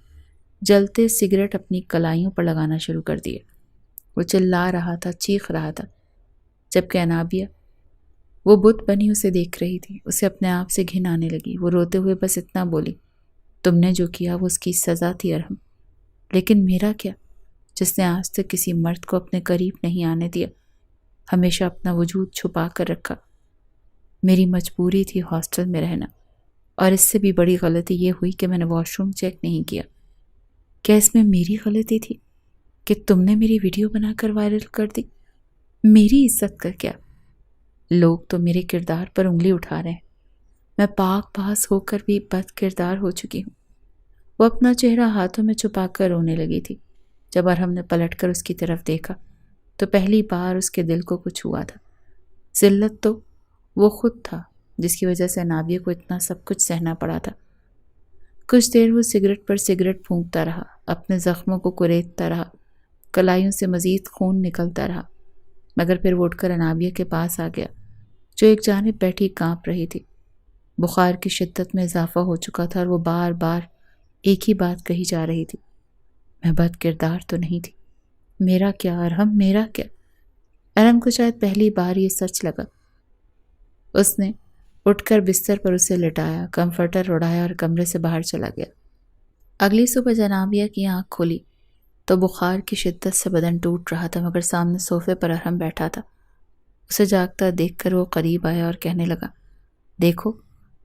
جلتے سگریٹ اپنی کلائیوں پر لگانا شروع کر دیے۔ وہ چلا رہا تھا، چیخ رہا تھا، جبکہ انابیہ وہ بت بنی اسے دیکھ رہی تھی۔ اسے اپنے آپ سے گھن آنے لگی۔ وہ روتے ہوئے بس اتنا بولی، تم نے جو کیا وہ اس کی سزا تھی ارحم، لیکن میرا کیا، جس نے آج تک کسی مرد کو اپنے قریب نہیں آنے دیا، ہمیشہ اپنا وجود چھپا کر رکھا۔ میری مجبوری تھی ہاسٹل میں رہنا، اور اس سے بھی بڑی غلطی یہ ہوئی کہ میں نے واش روم چیک نہیں کیا۔ کیا اس میں میری غلطی تھی کہ تم نے میری ویڈیو بنا کر وائرل کر دی؟ میری عزت کا کیا؟ لوگ تو میرے کردار پر انگلی اٹھا رہے ہیں، میں پاک باز ہو کر بھی بد کردار ہو چکی ہوں۔ وہ اپنا چہرہ ہاتھوں میں چھپا کر رونے لگی تھی۔ جب ارحم نے پلٹ کر اس کی طرف دیکھا تو پہلی بار اس کے دل کو کچھ ہوا تھا۔ ذلت تو وہ خود تھا جس کی وجہ سے انابیہ کو اتنا سب کچھ سہنا پڑا تھا۔ کچھ دیر وہ سگریٹ پر سگریٹ پھونکتا رہا، اپنے زخموں کو کریدتا رہا، کلائیوں سے مزید خون نکلتا رہا، مگر پھر وہ اٹھ کر انابیہ کے پاس آ گیا جو ایک جانب بیٹھی کانپ رہی تھی۔ بخار کی شدت میں اضافہ ہو چکا تھا اور وہ بار بار ایک ہی بات کہی جا رہی تھی، میں بد کردار تو نہیں تھی، میرا کیا ارحم، میرا کیا؟ ارحم کو شاید پہلی بار یہ سچ لگا۔ اس نے اٹھ کر بستر پر اسے لٹایا، کمفرٹر اڑایا اور کمرے سے باہر چلا گیا۔ اگلی صبح جنابیہ کی آنکھ کھلی تو بخار کی شدت سے بدن ٹوٹ رہا تھا، مگر سامنے صوفے پر ارحم بیٹھا تھا۔ اسے جاگتا دیکھ کر وہ قریب آیا اور کہنے لگا، دیکھو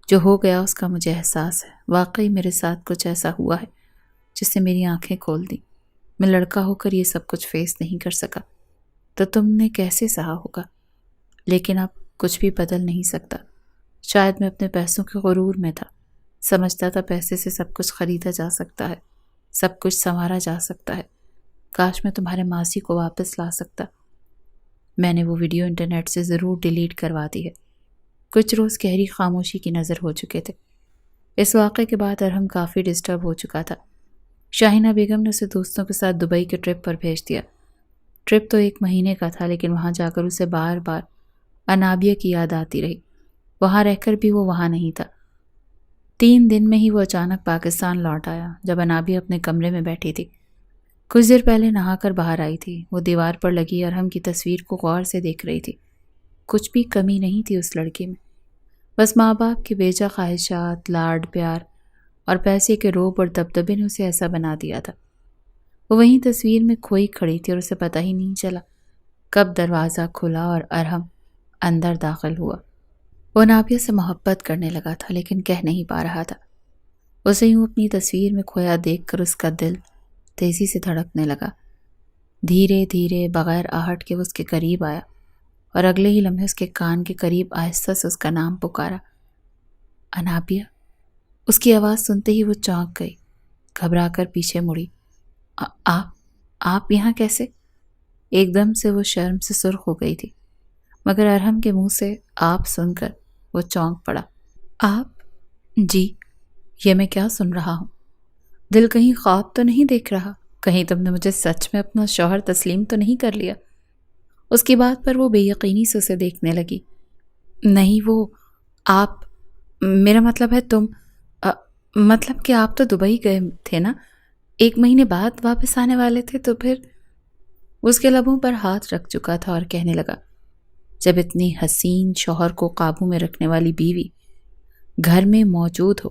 جو ہو گیا اس کا مجھے احساس ہے، واقعی میرے ساتھ کچھ ایسا ہوا ہے جس نے میری آنکھیں کھول دیں۔ میں لڑکا ہو کر یہ سب کچھ فیس نہیں کر سکا تو تم نے کیسے سہا ہوگا؟ لیکن اب کچھ بھی بدل نہیں سکتا۔ شاید میں اپنے پیسوں کے غرور میں تھا، سمجھتا تھا پیسے سے سب کچھ خریدا جا سکتا ہے، سب کچھ سنوارا جا سکتا ہے۔ کاش میں تمہارے ماضی کو واپس لا سکتا۔ میں نے وہ ویڈیو انٹرنیٹ سے ضرور ڈیلیٹ کروا دی ہے۔ کچھ روز گہری خاموشی کی نظر ہو چکے تھے۔ اس واقعے کے بعد ارحم کافی ڈسٹرب ہو چکا تھا۔ شاہینہ بیگم نے اسے دوستوں کے ساتھ دبئی کے ٹرپ پر بھیج دیا۔ ٹرپ تو 1 مہینے کا تھا، لیکن وہاں جا کر اسے بار بار انابیہ کی یاد آتی رہی۔ وہاں رہ کر بھی وہ وہاں نہیں تھا۔ 3 دن میں ہی وہ اچانک پاکستان لوٹ آیا جب انابیہ اپنے کمرے میں بیٹھی تھی۔ کچھ دیر پہلے نہا کر باہر آئی تھی۔ وہ دیوار پر لگی ارحم کی تصویر کو غور سے دیکھ رہی تھی۔ کچھ بھی کمی نہیں تھی اس لڑکی میں، بس ماں باپ کی بیجا خواہشات، لاڈ پیار اور پیسے کے روب اور دبدبے نے اسے ایسا بنا دیا تھا۔ وہ وہیں تصویر میں کھوئی کھڑی تھی اور اسے پتہ ہی نہیں چلا کب دروازہ کھلا اور ارحم اندر داخل ہوا۔ وہ نابیہ سے محبت کرنے لگا تھا لیکن کہہ نہیں پا رہا تھا۔ اسے یوں اپنی تصویر میں کھویا دیکھ کر اس کا دل تیزی سے دھڑکنے لگا۔ دھیرے دھیرے بغیر آہٹ کے وہ اس کے قریب آیا اور اگلے ہی لمحے اس کے کان کے قریب آہستہ سے اس کا نام پکارا، انابیہ۔ اس کی آواز سنتے ہی وہ چونک گئی، گھبرا کر پیچھے مڑی۔ آپ یہاں کیسے؟ ایک دم سے وہ شرم سے سرخ ہو گئی تھی، مگر ارحم کے منہ سے آپ سن کر وہ چونک پڑا۔ آپ؟ جی، یہ میں کیا سن رہا ہوں؟ دل کہیں خواب تو نہیں دیکھ رہا؟ کہیں تم نے مجھے سچ میں اپنا شوہر تسلیم تو نہیں کر لیا؟ اس کی بات پر وہ بے یقینی سے اسے دیکھنے لگی۔ نہیں، وہ آپ، میرا مطلب ہے تم، مطلب کہ آپ تو دبئی گئے تھے نا، 1 مہینے بعد واپس آنے والے تھے، تو پھر اس کے لبوں پر ہاتھ رکھ چکا تھا اور کہنے لگا، جب اتنی حسین شوہر کو قابو میں رکھنے والی بیوی گھر میں موجود ہو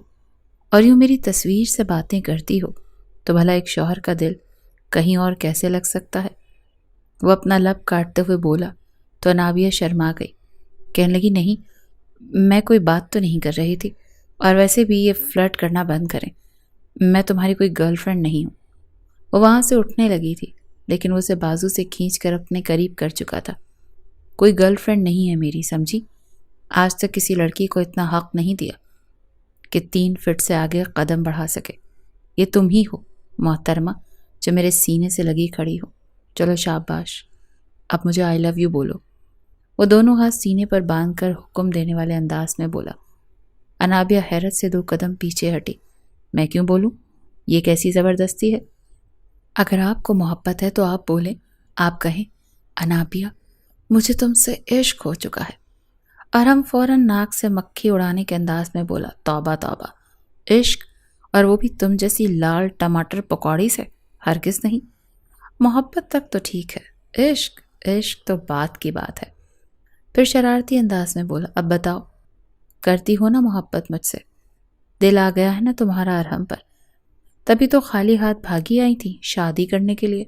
اور یوں میری تصویر سے باتیں کرتی ہو تو بھلا ایک شوہر کا دل کہیں اور کیسے لگ سکتا ہے؟ وہ اپنا لب کاٹتے ہوئے بولا تو انابیہ شرما گئی، کہنے لگی، نہیں، میں کوئی بات تو نہیں کر رہی تھی، اور ویسے بھی یہ فلرٹ کرنا بند کریں، میں تمہاری کوئی گرل فرینڈ نہیں ہوں۔ وہ وہاں سے اٹھنے لگی تھی لیکن وہ اسے بازو سے کھینچ کر اپنے قریب کر چکا تھا۔ کوئی گرل فرینڈ نہیں ہے میری، سمجھی؟ آج تک کسی لڑکی کو اتنا حق نہیں دیا کہ 3 فٹ سے آگے قدم بڑھا سکے۔ یہ تم ہی ہو محترمہ جو میرے سینے سے لگی کھڑی ہو۔ چلو شاباش، اب مجھے آئی لو یو بولو۔ وہ دونوں ہاتھ سینے پر باندھ کر حکم دینے والے انداز میں بولا۔ انابیہ حیرت سے 2 قدم پیچھے ہٹی۔ میں کیوں بولوں؟ یہ کیسی زبردستی ہے؟ اگر آپ کو محبت ہے تو آپ بولیں، آپ کہیں، انابیہ مجھے تم سے عشق ہو چکا ہے۔ ارحم فوراً ناک سے مکھی اڑانے کے انداز میں بولا، توبہ توبہ، عشق، اور وہ بھی تم جیسی لال ٹماٹر پکوڑی سے؟ ہرگز نہیں۔ محبت تک تو ٹھیک ہے، عشق تو بات کی بات ہے۔ پھر شرارتی انداز میں بولا، اب بتاؤ، کرتی ہو نا محبت مجھ سے؟ دل آ گیا ہے نا تمہارا ارحم پر؟ تبھی تو خالی ہاتھ بھاگی آئی تھی شادی کرنے کے لیے۔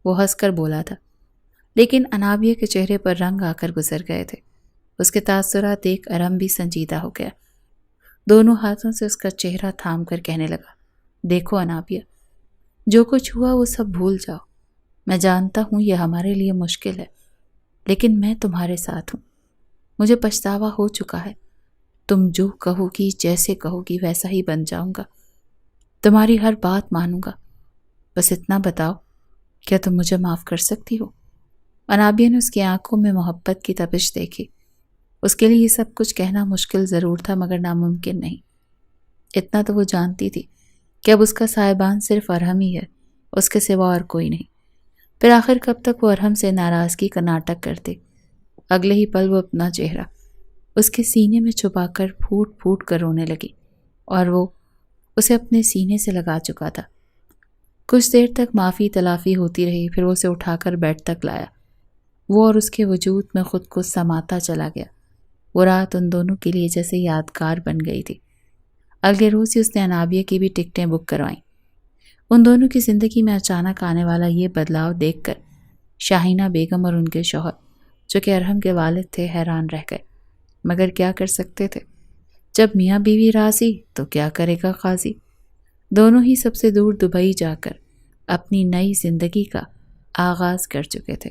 وہ ہنس کر بولا تھا، لیکن انابیہ کے چہرے پر رنگ آ کر گزر گئے تھے۔ اس کے تاثرات دیکھ ارحم بھی سنجیدہ ہو گیا۔ دونوں ہاتھوں سے اس کا چہرہ تھام کر کہنے لگا، دیکھو انابیہ، جو کچھ ہوا وہ سب بھول جاؤ۔ میں جانتا ہوں یہ ہمارے لیے مشکل ہے، لیکن میں تمہارے ساتھ ہوں۔ مجھے پچھتاوا ہو چکا ہے۔ تم جو کہو گی، جیسے کہو گی، ویسا ہی بن جاؤں گا۔ تمہاری ہر بات مانوں گا۔ بس اتنا بتاؤ، کیا تم مجھے معاف کر سکتی ہو؟ انابیہ نے اس کی آنکھوں میں محبت کی تپش دیکھی۔ اس کے لیے یہ سب کچھ کہنا مشکل ضرور تھا مگر ناممکن نہیں۔ اتنا تو وہ جانتی تھی کہ اب اس کا صاحبان صرف ارحم ہی ہے، اس کے سوا اور کوئی نہیں۔ پھر آخر کب تک وہ ارحم سے ناراضگی کا ناٹک کرتے؟ اگلے ہی پل وہ اپنا چہرہ اس کے سینے میں چھپا کر پھوٹ پھوٹ کر رونے لگی، اور وہ اسے اپنے سینے سے لگا چکا تھا۔ کچھ دیر تک معافی تلافی ہوتی رہی، پھر وہ اسے اٹھا کر بیڈ تک لایا۔ وہ اور اس کے وجود میں خود کو سماتا چلا گیا۔ وہ رات ان دونوں کے لیے جیسے یادگار بن گئی تھی۔ اگلے روز ہی اس نے انابیہ کی بھی ٹکٹیں بک کروائیں۔ ان دونوں کی زندگی میں اچانک آنے والا یہ بدلاؤ دیکھ کر شاہینہ بیگم اور ان کے شوہر، جو کہ ارحم کے والد تھے، حیران رہ گئے، مگر کیا کر سکتے تھے؟ جب میاں بیوی راضی تو کیا کرے گا قاضی؟ دونوں ہی سب سے دور دبئی جا کر اپنی نئی زندگی کا آغاز کر چکے تھے۔